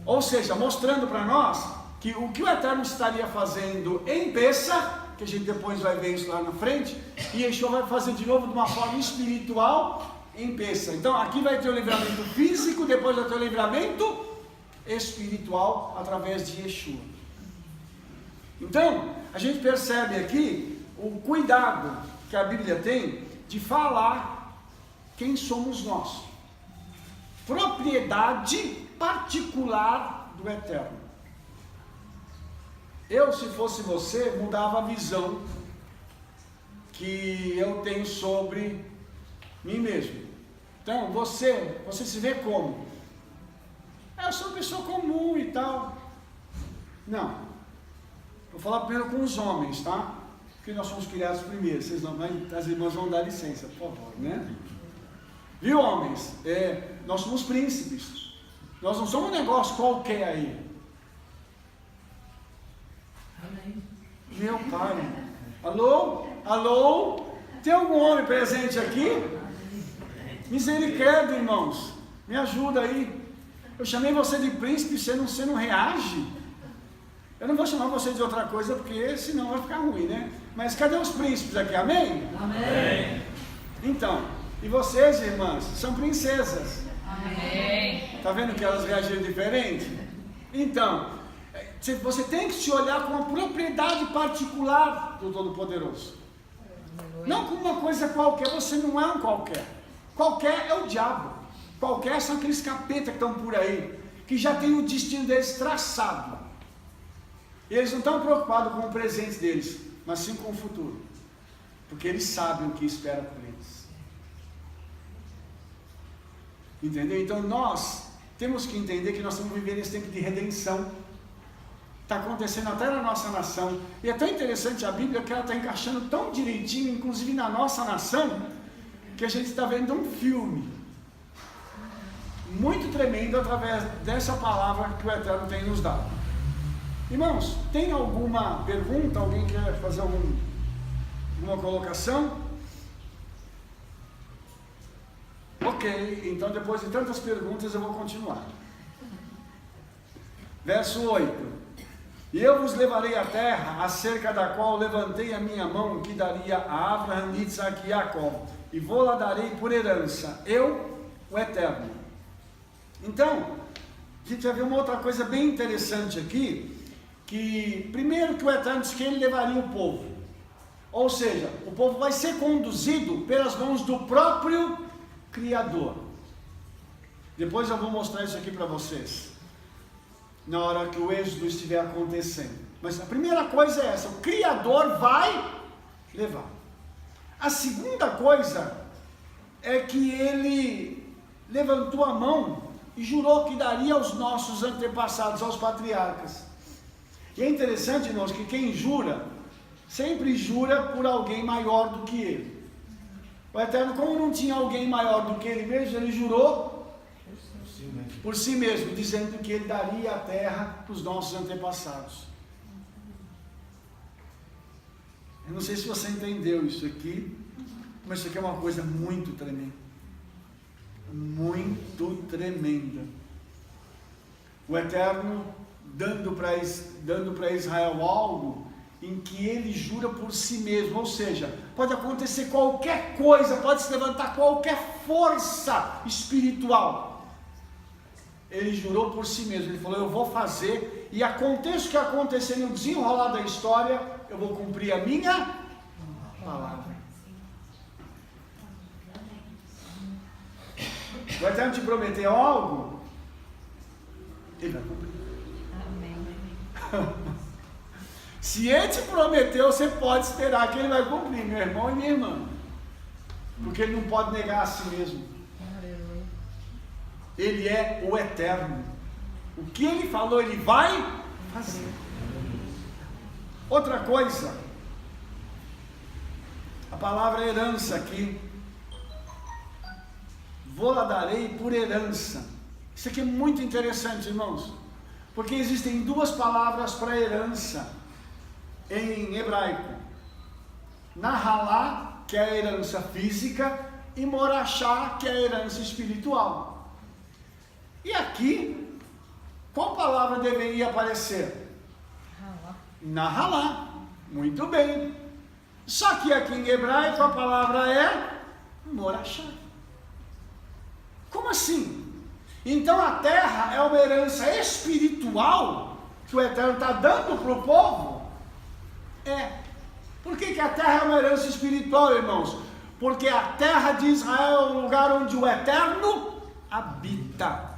Ou seja, mostrando para nós que o que o Eterno estaria fazendo em Pessah, que a gente depois vai ver isso lá na frente, e Yeshua vai fazer de novo de uma forma espiritual em Pessah. Então aqui vai ter o livramento físico, depois vai ter o livramento espiritual através de Yeshua. Então, a gente percebe aqui o cuidado que a Bíblia tem de falar quem somos nós. Propriedade particular do Eterno. Eu, se fosse você, mudava a visão que eu tenho sobre mim mesmo. Então, você se vê como? Eu sou uma pessoa comum e tal. Não. Vou falar primeiro com os homens, tá? Porque nós somos criados primeiro. As irmãs vão dar licença, por favor, né? Viu, homens? Nós somos príncipes. Nós não somos um negócio qualquer aí. Amém. Meu pai. Alô? Alô? Tem algum homem presente aqui? Misericórdia, irmãos. Me ajuda aí. Eu chamei você de príncipe e você não reage. Eu não vou chamar você de outra coisa, porque senão vai ficar ruim, né? Mas cadê os príncipes aqui? Amém? Amém. Então, e vocês, irmãs, são princesas. Amém. Está vendo que elas reagiram diferente? Então, você tem que se olhar com a propriedade particular do Todo-Poderoso. Não com uma coisa qualquer. Você não é um qualquer. Qualquer é o diabo. Qualquer são aqueles capetas que estão por aí, que já tem o destino deles traçado. Eles não estão preocupados com o presente deles, mas sim com o futuro, porque eles sabem o que espera por eles. Entendeu? Então nós temos que entender que nós estamos vivendo esse tempo de redenção. Está acontecendo até na nossa nação. E é tão interessante a Bíblia que ela está encaixando tão direitinho, inclusive na nossa nação, que a gente está vendo um filme muito tremendo através dessa palavra que o Eterno tem nos dado. Irmãos, tem alguma pergunta? Alguém quer fazer alguma colocação? Ok, então depois de tantas perguntas eu vou continuar. Verso 8: E eu vos levarei à terra, acerca da qual levantei a minha mão, que daria a Abraham, Isaac e Jacó, e vou-la darei por herança, eu, o Eterno. Então, a gente vai ver uma outra coisa bem interessante aqui, que primeiro que o Eterno disse que ele levaria o povo, ou seja, o povo vai ser conduzido pelas mãos do próprio Criador. Depois eu vou mostrar isso aqui para vocês, na hora que o êxodo estiver acontecendo. Mas a primeira coisa é essa: o Criador vai levar. A segunda coisa é que ele levantou a mão e jurou que daria aos nossos antepassados, aos patriarcas. E é interessante, irmãos, que quem jura, sempre jura por alguém maior do que ele. O Eterno, como não tinha alguém maior do que ele mesmo, ele jurou por si mesmo, dizendo que ele daria a terra para os nossos antepassados. Eu não sei se você entendeu isso aqui, mas isso aqui é uma coisa muito tremenda. Muito tremenda. O Eterno dando para Israel algo em que ele jura por si mesmo, ou seja, pode acontecer qualquer coisa, pode se levantar qualquer força espiritual. Ele jurou por si mesmo, ele falou: eu vou fazer, e aconteça o que acontecer no desenrolar da história, eu vou cumprir a minha palavra. O Eterno te prometeu algo, ele vai cumprir. Se ele te prometeu, você pode esperar que ele vai cumprir, meu irmão e minha irmã, porque ele não pode negar a si mesmo. Ele é o Eterno. O que ele falou, ele vai fazer. Outra coisa, a palavra herança aqui, vou-la darei por herança. Isso aqui é muito interessante, irmãos, porque existem duas palavras para herança. em hebraico. Nahalá, que é a herança física, e Morachá, que é a herança espiritual. E aqui, qual palavra deveria aparecer? Nahalá. Muito bem. Só que aqui em hebraico a palavra é Morachá. Como assim? Então a terra é uma herança espiritual que o Eterno está dando para o povo? Por que a terra é uma herança espiritual, irmãos? Porque a terra de Israel é um lugar onde o Eterno habita.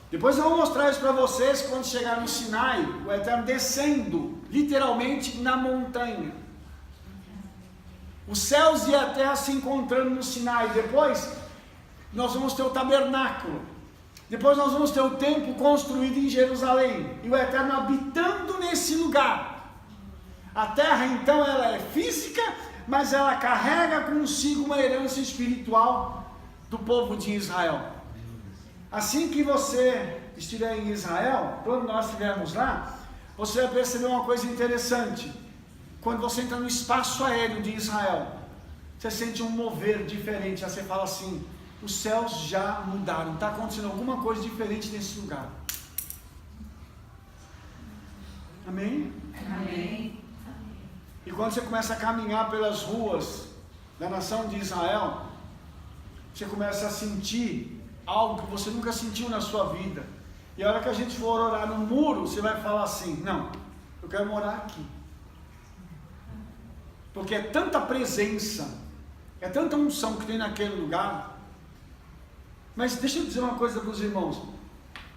Depois eu vou mostrar isso para vocês quando chegar no Sinai, o Eterno descendo, literalmente, na montanha. Os céus e a terra se encontrando no Sinai. Depois nós vamos ter o tabernáculo. Depois nós vamos ter o templo construído em Jerusalém. E o Eterno habitando nesse lugar. A terra então ela é física, mas ela carrega consigo uma herança espiritual do povo de Israel. Assim que você estiver em Israel, quando nós estivermos lá, você vai perceber uma coisa interessante. Quando você entra no espaço aéreo de Israel, você sente um mover diferente. Aí você fala assim, os céus já mudaram, está acontecendo alguma coisa diferente nesse lugar. Amém? Amém. E quando você começa a caminhar pelas ruas da nação de Israel, você começa a sentir algo que você nunca sentiu na sua vida. E a hora que a gente for orar no muro, você vai falar assim, não, eu quero morar aqui. Porque é tanta presença, é tanta unção que tem naquele lugar. Mas deixa eu dizer uma coisa para os irmãos,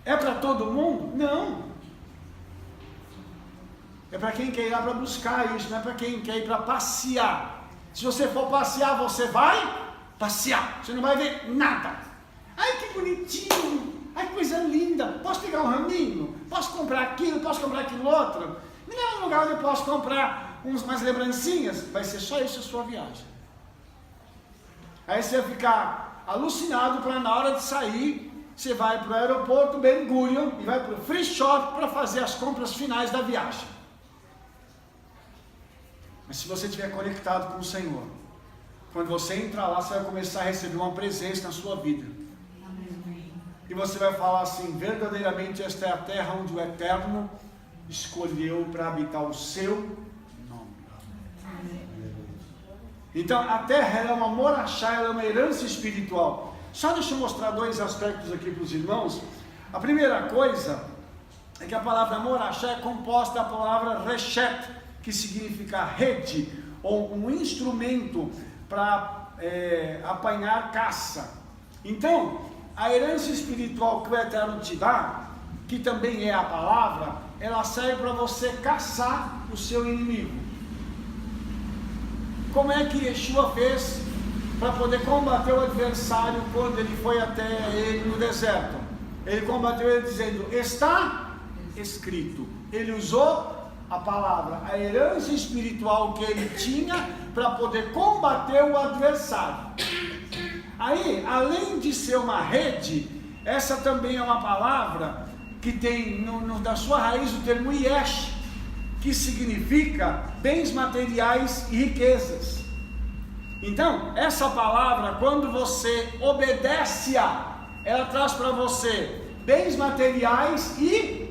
é para todo mundo? Não. É para quem quer ir lá para buscar isso, não é para quem quer ir para passear. Se você for passear, você vai passear, você não vai ver nada. Ai, que bonitinho, ai, que coisa linda, posso pegar um raminho, posso comprar aquilo, posso comprar aquilo outro, me leva um lugar onde eu posso comprar umas lembrancinhas, vai ser só isso a sua viagem. Aí você vai ficar alucinado para na hora de sair, você vai para o aeroporto Ben Gurion e vai para o Free Shop para fazer as compras finais da viagem. Mas se você estiver conectado com o Senhor, quando você entrar lá, você vai começar a receber uma presença na sua vida. E você vai falar assim, verdadeiramente esta é a terra onde o Eterno escolheu para habitar o seu nome. Então a terra ela é uma morachá, ela é uma herança espiritual. Só deixa eu mostrar dois aspectos aqui para os irmãos. A primeira coisa é que a palavra morachá é composta da palavra reshet, que significa rede, ou um instrumento para apanhar caça. Então, a herança espiritual que o Eterno te dá, que também é a palavra, ela serve para você caçar o seu inimigo. Como é que Yeshua fez para poder combater o adversário quando ele foi até ele no deserto? Ele combateu ele dizendo, está escrito. Ele usou a palavra, a herança espiritual que ele tinha para poder combater o adversário. Aí, além de ser uma rede, essa também é uma palavra que tem da sua raiz o termo yesh, que significa bens materiais e riquezas. Então, essa palavra, quando você obedece-a, ela traz para você bens materiais e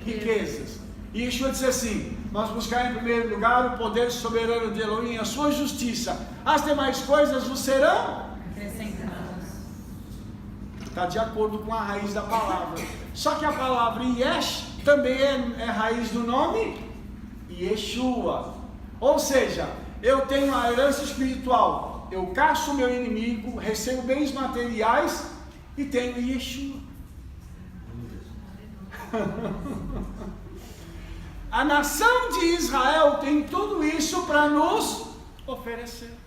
riquezas. E Yeshua disse assim, nós buscar em primeiro lugar o poder soberano de Elohim, a sua justiça, as demais coisas vos serão está de acordo com a raiz da palavra. Só que a palavra Yesh também é raiz do nome Yeshua. Ou seja, eu tenho a herança espiritual, eu caço o meu inimigo, recebo bens materiais e tenho Yeshua. A nação de Israel tem tudo isso para nos oferecer.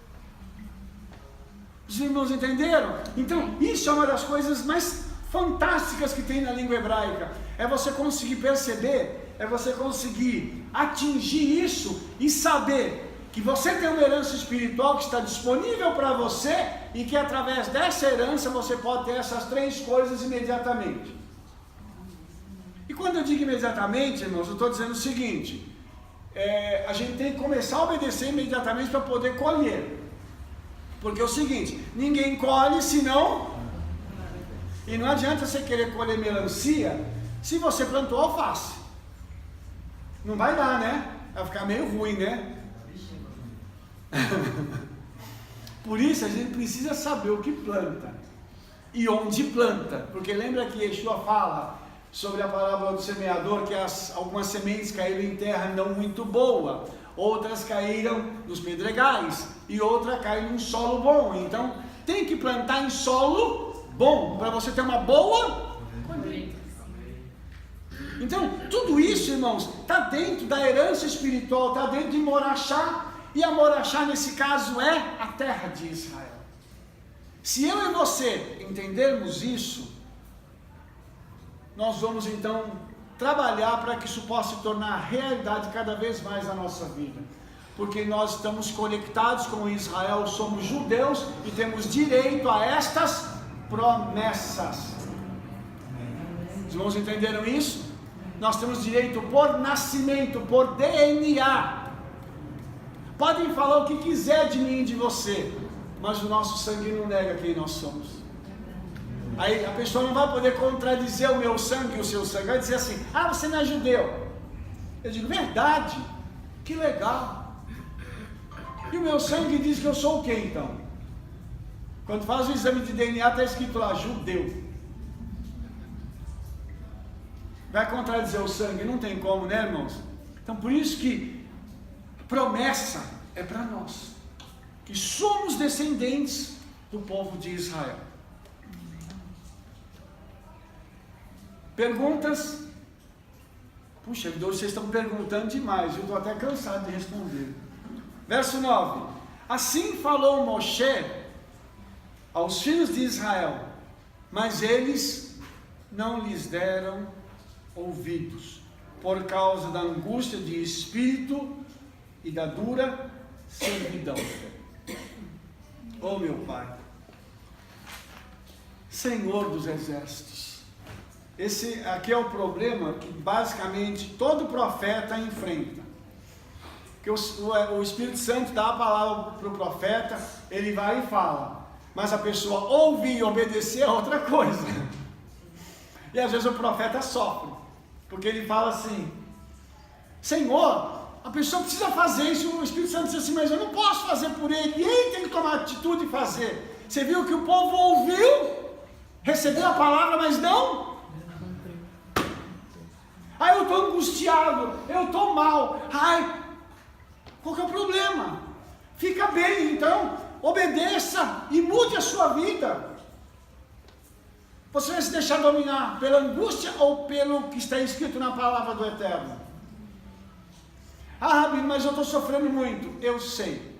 Os irmãos entenderam? Então, isso é uma das coisas mais fantásticas que tem na língua hebraica. É você conseguir perceber, é você conseguir atingir isso e saber que você tem uma herança espiritual que está disponível para você e que através dessa herança você pode ter essas três coisas imediatamente. E quando eu digo imediatamente, irmãos, eu estou dizendo o seguinte, a gente tem que começar a obedecer imediatamente para poder colher. Porque é o seguinte, ninguém colhe senão... E não adianta você querer colher melancia se você plantou alface. Não vai dar, né? Vai ficar meio ruim, né? Por isso a gente precisa saber o que planta e onde planta. Porque lembra que Yeshua fala sobre a parábola do semeador, que algumas sementes caíram em terra não muito boa, outras caíram nos pedregais e outra caiu em solo bom. Então tem que plantar em solo bom para você ter uma boa colheita. Então tudo isso, irmãos, está dentro da herança espiritual, está dentro de Morachá. E a Morachá nesse caso é a terra de Israel. Se eu e você entendermos isso, nós vamos então trabalhar para que isso possa se tornar realidade cada vez mais na nossa vida. Porque nós estamos conectados com Israel, somos judeus e temos direito a estas promessas. Os irmãos entenderam isso? Nós temos direito por nascimento, por DNA. Podem falar o que quiser de mim e de você, mas o nosso sangue não nega quem nós somos. Aí a pessoa não vai poder contradizer o meu sangue e o seu sangue, vai dizer assim, você não é judeu. Eu digo, verdade, que legal. E o meu sangue diz que eu sou o quê então? Quando faz o exame de DNA está escrito lá, judeu. Vai contradizer o sangue? Não tem como, né, irmãos? Então por isso que promessa é para nós, que somos descendentes do povo de Israel. Perguntas? Puxa, vocês estão perguntando demais, eu estou até cansado de responder. Verso 9: Assim falou Moshe aos filhos de Israel, mas eles não lhes deram ouvidos, por causa da angústia de espírito e da dura servidão. Oh meu Pai, Senhor dos exércitos, esse aqui é o problema que basicamente todo profeta enfrenta. Que o Espírito Santo dá a palavra para o profeta, ele vai e fala, mas a pessoa ouvir e obedecer é outra coisa. E às vezes o profeta sofre, porque ele fala assim, Senhor, a pessoa precisa fazer isso, o Espírito Santo diz assim, mas eu não posso fazer por ele, e ele tem que tomar atitude e fazer. Você viu que o povo ouviu, recebeu a palavra, mas não? Eu estou angustiado, eu estou mal, qual que é o problema? Fica bem, então, obedeça e mude a sua vida. Você vai se deixar dominar pela angústia ou pelo que está escrito na palavra do Eterno? Rabino, mas eu estou sofrendo muito. Eu sei.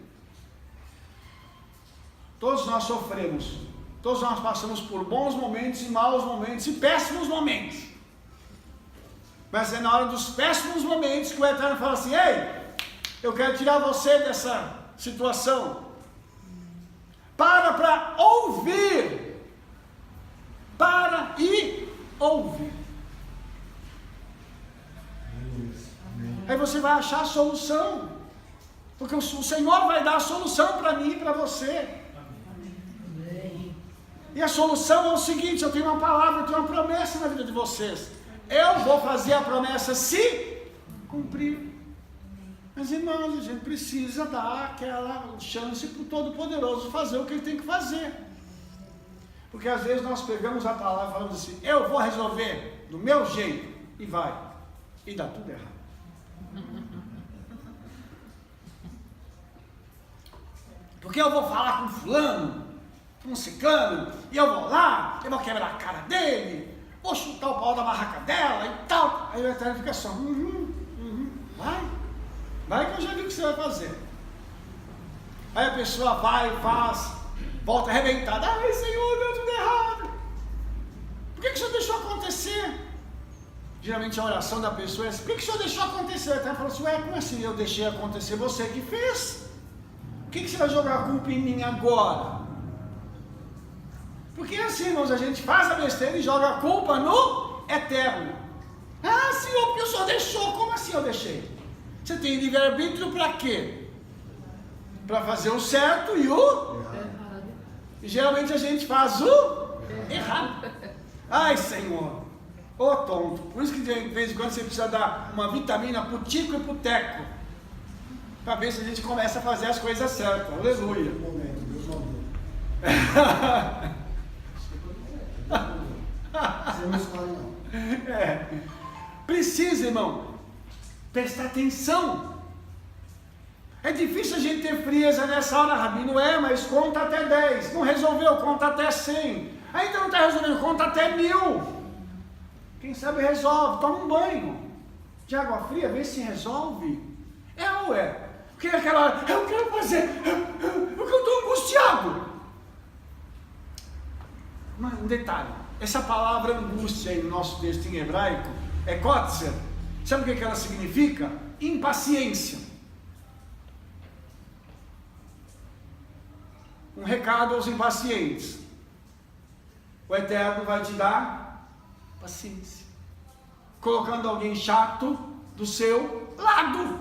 Todos nós sofremos. Todos nós passamos por bons momentos e maus momentos e péssimos momentos. Mas é na hora dos péssimos momentos que o Eterno fala assim, ei, eu quero tirar você dessa situação. Para ouvir. Para e ouvir. Aí você vai achar a solução, porque o Senhor vai dar a solução para mim e para você. E a solução é o seguinte, eu tenho uma palavra, eu tenho uma promessa na vida de vocês. Eu vou fazer a promessa se cumprir. Mas irmãos, a gente precisa dar aquela chance para o Todo-Poderoso fazer o que ele tem que fazer. Porque às vezes nós pegamos a palavra e falamos assim, eu vou resolver do meu jeito, e vai, e dá tudo errado. Porque eu vou falar com fulano, com ciclano, e eu vou lá, eu vou quebrar a cara dele, vou chutar o pau da barraca dela e tal. Aí o Eterno fica só, vai que eu já vi o que você vai fazer. Aí a pessoa vai e faz, volta arrebentada, ai Senhor, deu tudo errado. Por que o Senhor deixou acontecer? Geralmente a oração da pessoa é assim, por que o Senhor deixou acontecer? O Eterno fala assim, como assim eu deixei acontecer? Você que fez. Por que você vai jogar a culpa em mim agora? Porque assim, irmãos, a gente faz a besteira e joga a culpa no Eterno. Ah, Senhor, porque o Senhor deixou. Como assim eu deixei? Você tem livre-arbítrio para quê? Para fazer o certo e o errado. E geralmente a gente faz o errado. Ai, Senhor, ô tonto. Por isso que de vez em quando você precisa dar uma vitamina pro tico e pro teco, para ver se a gente começa a fazer as coisas certas. Aleluia. Você não escolhe não. Precisa, irmão, prestar atenção. É difícil a gente ter frieza nessa hora, Rabi. Não é, mas conta até 10. Não resolveu, conta até 100. Ainda não está resolvendo, conta até 1000. Quem sabe resolve. Toma um banho de água fria, vê se resolve. É ou é? Porque naquela hora, eu quero fazer, porque eu estou angustiado. Mas um detalhe, essa palavra angústia aí no nosso texto em hebraico é kotzer. Sabe o que ela significa? Impaciência. Um recado aos impacientes: o Eterno vai te dar paciência, colocando alguém chato do seu lado,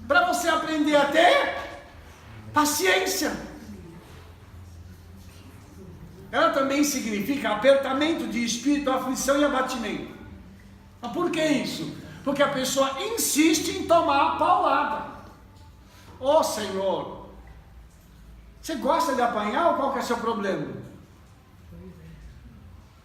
para você aprender a ter paciência. Ela também significa apertamento de espírito, aflição e abatimento. Mas por que isso? Porque a pessoa insiste em tomar a paulada. Ô Senhor, você gosta de apanhar ou qual que é o seu problema?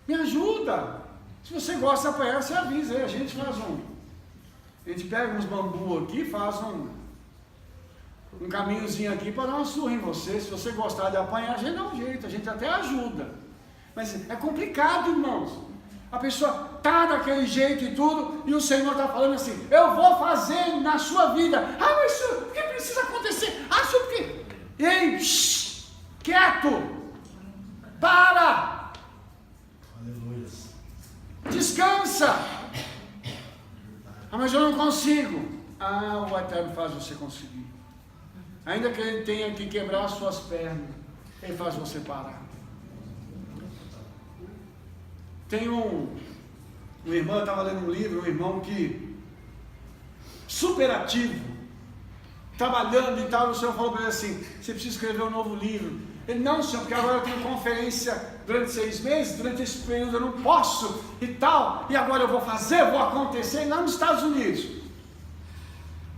Me ajuda. Se você gosta de apanhar, você avisa aí, a gente faz a gente pega uns bambu aqui, faz um caminhozinho aqui para dar uma surra em você. Se você gostar de apanhar, a gente dá um jeito, a gente até ajuda. Mas é complicado, irmãos. A pessoa está daquele jeito e tudo, e o Senhor está falando assim: eu vou fazer na sua vida. Ah, mas isso, o que precisa acontecer? Ah, isso porque... Ei, shh, quieto, para, Aleluia. Descansa. Ah, mas eu não consigo. Ah, o Eterno faz você conseguir. Ainda que ele tenha que quebrar as suas pernas, ele faz você parar. Tem um irmão, eu estava lendo um livro, um irmão que super ativo, trabalhando e tal, o senhor falou para ele assim: você precisa escrever um novo livro. Ele: não, senhor, porque agora eu tenho conferência durante 6 meses, durante esse período eu não posso e tal, e agora eu vou fazer, vou acontecer lá nos Estados Unidos.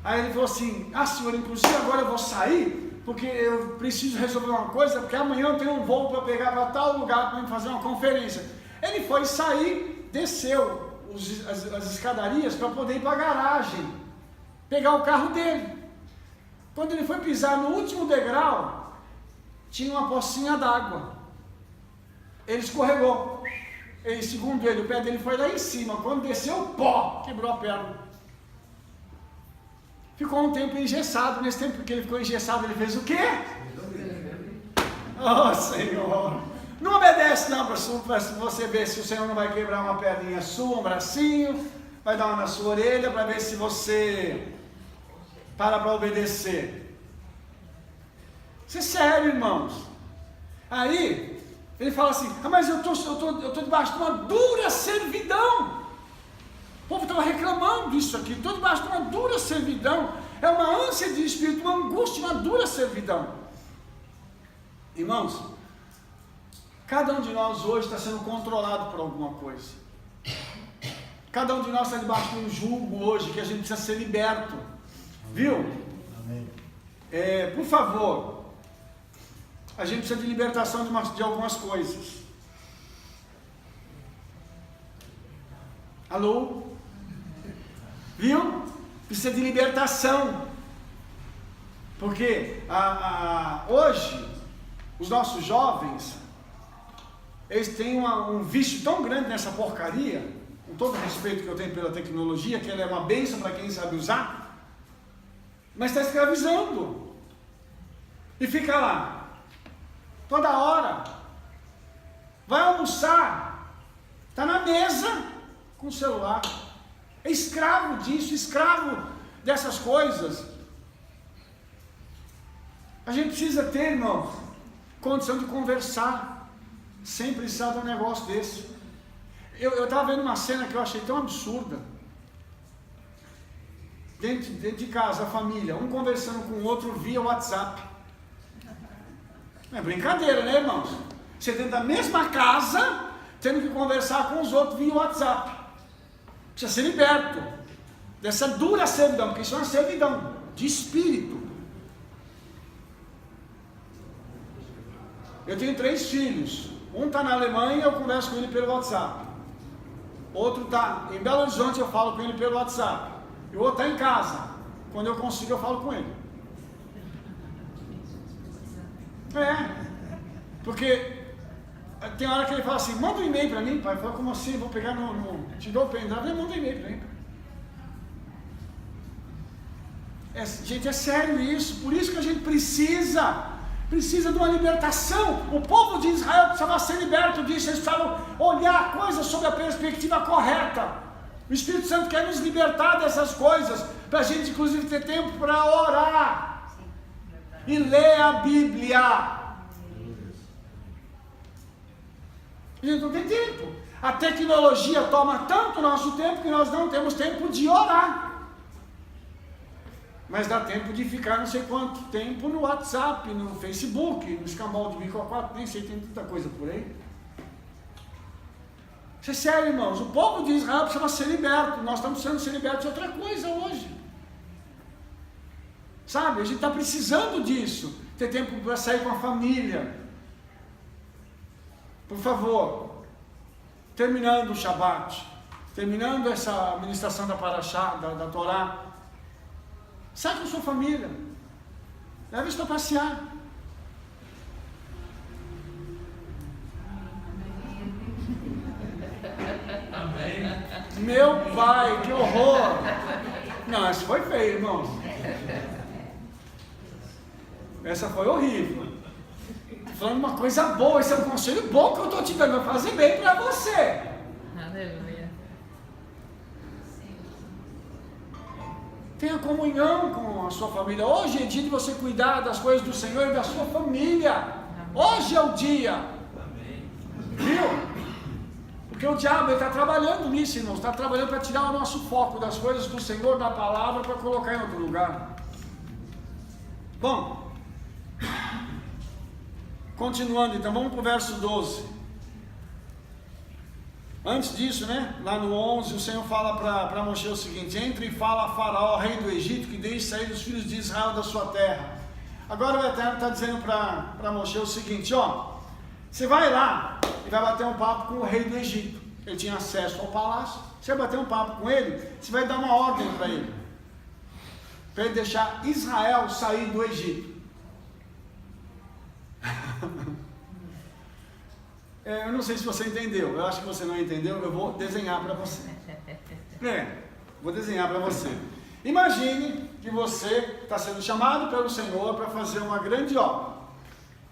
Aí ele falou assim: ah, senhor, inclusive agora eu vou sair, porque eu preciso resolver uma coisa, porque amanhã eu tenho um voo para pegar para tal lugar para fazer uma conferência. Ele foi sair, desceu as escadarias para poder ir para a garagem, pegar o carro dele. Quando ele foi pisar no último degrau, tinha uma pocinha d'água. Ele escorregou. Segundo ele, o pé dele foi lá em cima. Quando desceu, pó, quebrou a perna. Ficou um tempo engessado. Nesse tempo que ele ficou engessado, ele fez o quê? Oh, Senhor! Não obedece não, para você ver se o Senhor não vai quebrar uma perninha sua, um bracinho, vai dar uma na sua orelha, para ver se você para obedecer. Isso é sério, irmãos. Aí, ele fala assim: ah, mas eu tô debaixo de uma dura servidão. O povo estava reclamando disso aqui. Estou debaixo de uma dura servidão. É uma ânsia de espírito, uma angústia, uma dura servidão. Irmãos, cada um de nós hoje está sendo controlado por alguma coisa. Cada um de nós está debaixo de um jugo hoje que a gente precisa ser liberto. Viu? Amém. Por favor, a gente precisa de libertação de algumas coisas. Alô? Viu? Precisa de libertação. Porque hoje, os nossos jovens, eles têm um vício tão grande nessa porcaria, com todo o respeito que eu tenho pela tecnologia, que ela é uma bênção para quem sabe usar, mas está escravizando. E fica lá, toda hora, vai almoçar, está na mesa com o celular, é escravo disso, escravo dessas coisas. A gente precisa ter, irmão, condição de conversar, sem precisar de um negócio desse. Eu estava vendo uma cena que eu achei tão absurda. dentro de casa, a família, um conversando com o outro via WhatsApp. Não é brincadeira, né, irmãos? Você dentro da mesma casa, tendo que conversar com os outros via WhatsApp. Precisa ser liberto dessa dura servidão, porque isso é uma servidão de espírito. Eu tenho 3 filhos. Um está na Alemanha, eu converso com ele pelo WhatsApp. Outro está em Belo Horizonte, eu falo com ele pelo WhatsApp. E o outro está em casa. Quando eu consigo, eu falo com ele. Porque tem hora que ele fala assim, manda um e-mail para mim, pai. Eu falo, como assim? Vou pegar te dou o pendrive, manda um e-mail para mim. Gente, é sério isso. Por isso que a gente precisa de uma libertação. O povo de Israel precisava ser liberto disso. Eles precisavam olhar a coisa sob a perspectiva correta. O Espírito Santo quer nos libertar dessas coisas, para a gente inclusive ter tempo para orar e ler a Bíblia. A gente não tem tempo. A tecnologia toma tanto nosso tempo que nós não temos tempo de orar. Mas dá tempo de ficar não sei quanto tempo no WhatsApp, no Facebook, no escambau de bico a 4, nem sei, tem tanta coisa por aí. Isso é sério, irmãos. O povo de Israel precisava ser liberto. Nós estamos precisando ser libertos de outra coisa hoje. Sabe, a gente está precisando disso. Ter tempo para sair com a família. Por favor, terminando o Shabat, terminando essa ministração da Parashá, da Torá, sai com sua família, leve eles para passear. Amém. Meu pai, que horror! Não, essa foi feia, irmãos. Essa foi horrível. Estou falando uma coisa boa, esse é um conselho bom que eu estou te dando, vai fazer bem para você. Aleluia. Tenha comunhão com a sua família. Hoje é dia de você cuidar das coisas do Senhor e da sua família. Hoje é o dia. Viu? Porque o diabo está trabalhando nisso, irmãos. Está trabalhando para tirar o nosso foco das coisas do Senhor, da palavra, para colocar em outro lugar. Bom, continuando então, vamos para o verso 12. Antes disso, né, lá no 11, o Senhor fala para Moshe o seguinte: entre e fala a Faraó, rei do Egito, que deixe sair os filhos de Israel da sua terra. Agora o Eterno está dizendo para Moshe o seguinte: ó, você vai lá e vai bater um papo com o rei do Egito. Ele tinha acesso ao palácio. Você vai bater um papo com ele, você vai dar uma ordem para ele deixar Israel sair do Egito. Eu não sei se você entendeu. Eu acho que você não entendeu. Eu vou desenhar para você. Vou desenhar para você. Imagine que você está sendo chamado pelo Senhor para fazer uma grande obra.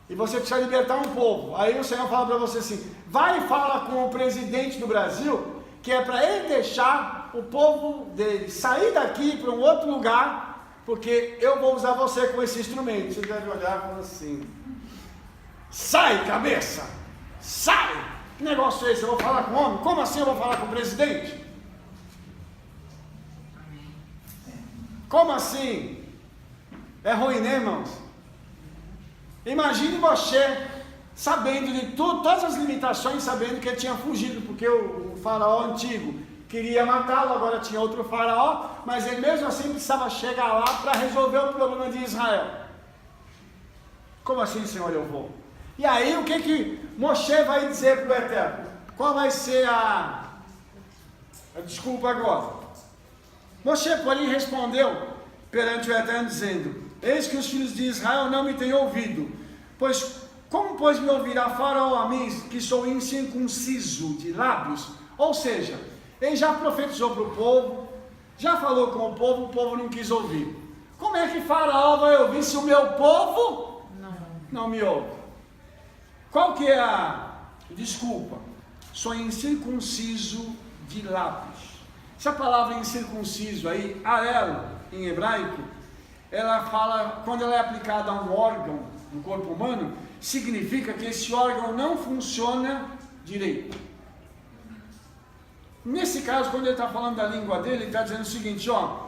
E você precisa libertar um povo. Aí o Senhor fala para você assim: vai e fala com o presidente do Brasil, que é para ele deixar o povo dele sair daqui para um outro lugar, porque eu vou usar você com esse instrumento. Você deve olhar e falar assim: sai, cabeça! Sai! Que negócio é esse? Eu vou falar com o homem? Como assim eu vou falar com o presidente? Como assim? É ruim, né, irmãos? Imagine Moshe sabendo de tudo, todas as limitações, sabendo que ele tinha fugido, porque o faraó antigo queria matá-lo, agora tinha outro faraó, mas ele mesmo assim precisava chegar lá para resolver o problema de Israel. Como assim, Senhor, eu vou? E aí o que Moshe vai dizer para o Eterno? Qual vai ser a desculpa agora? Moshe, porém, respondeu perante o Eterno dizendo: eis que os filhos de Israel não me têm ouvido, como pois me ouvirá Faraó a mim, que sou incircunciso de lábios? Ou seja, ele já profetizou para o povo, já falou com o povo não quis ouvir. Como é que Faraó vai ouvir se o meu povo não me ouve? Qual que é a desculpa? Sou incircunciso de lábios. Essa palavra incircunciso aí, arelo, em hebraico, ela fala, quando ela é aplicada a um órgão do corpo humano, significa que esse órgão não funciona direito. Nesse caso, quando ele está falando da língua dele, ele está dizendo o seguinte: ó,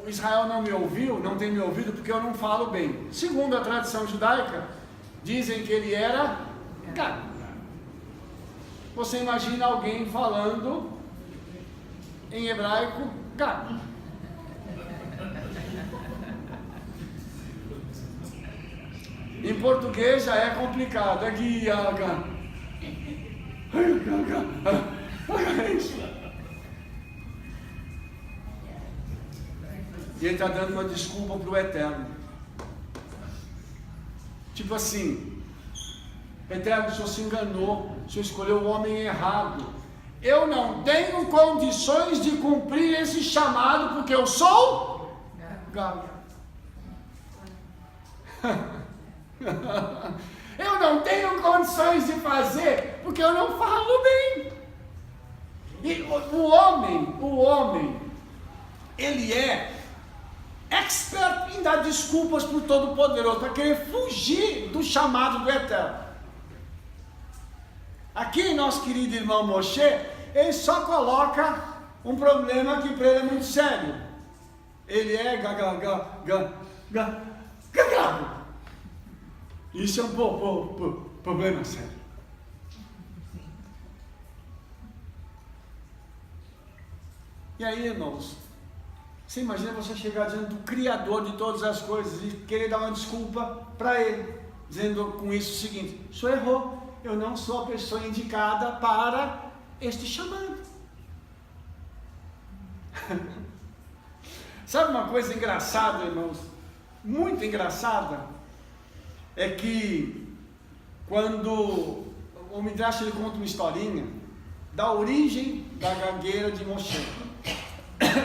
o Israel não me ouviu, não tem me ouvido porque eu não falo bem. Segundo a tradição judaica, dizem que ele era gago. Você imagina alguém falando em hebraico gago. Em português já é complicado, é guiaga. E ele está dando uma desculpa para o Eterno. Tipo assim, Eterno, o Senhor se enganou, o Senhor escolheu o homem errado. Eu não tenho condições de cumprir esse chamado porque eu sou gago. Eu não tenho condições de fazer porque eu não falo bem. E o homem, ele é expert em dar desculpas para o Todo-Poderoso, para querer fugir do chamado do Eterno. Aqui, nosso querido irmão Moshe, ele só coloca um problema que para ele é muito sério. Ele é gago. Isso é um problema sério. E aí, irmãos, você imagina você chegar diante do Criador de todas as coisas e querer dar uma desculpa para ele, dizendo com isso o seguinte: o senhor errou, eu não sou a pessoa indicada para este chamado. Sabe uma coisa engraçada, irmãos? Muito engraçada. É que quando o Midrash ele conta uma historinha da origem da gagueira de Moshe.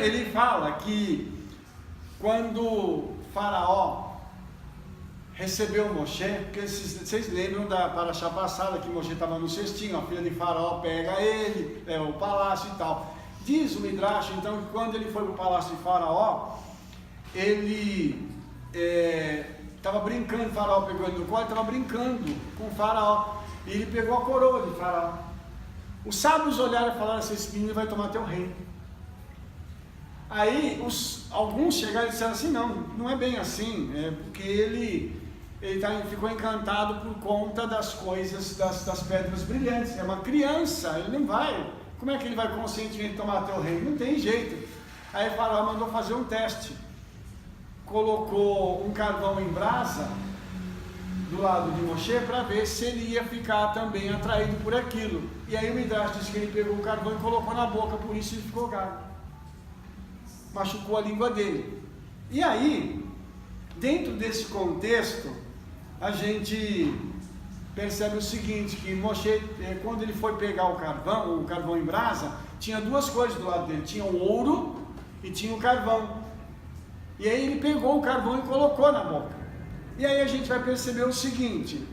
Ele fala que quando Faraó recebeu Moshe, porque vocês lembram da paraxá passada que Moshe estava no cestinho, a filha de Faraó pega ele, leva ao palácio e tal. Diz o Midrash então que quando ele foi para o palácio de Faraó, ele estava brincando, Faraó pegou ele no colo, estava brincando com o Faraó, e ele pegou a coroa de Faraó. Os sábios olharam e falaram assim: esse menino vai tomar teu reino. Aí alguns chegaram e disseram assim: não é bem assim, porque ele ficou encantado por conta das coisas, das pedras brilhantes, é uma criança, ele não vai, como é que ele vai conscientemente tomar teu reino? Não tem jeito. Aí Faraó mandou fazer um teste, colocou um carvão em brasa do lado de Moshe para ver se ele ia ficar também atraído por aquilo. E aí o Midrash diz que ele pegou o carvão e colocou na boca, por isso ele ficou gago, machucou a língua dele. E aí, dentro desse contexto, a gente percebe o seguinte, que Moshe, quando ele foi pegar o carvão em brasa, tinha duas coisas do lado dele, tinha o ouro e tinha o carvão. E aí ele pegou o carvão e colocou na boca. E aí a gente vai perceber o seguinte,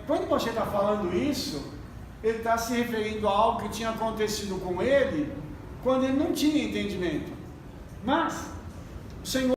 quando Moshe está falando isso, ele está se referindo a algo que tinha acontecido com ele, quando ele não tinha entendimento. Mas o Senhor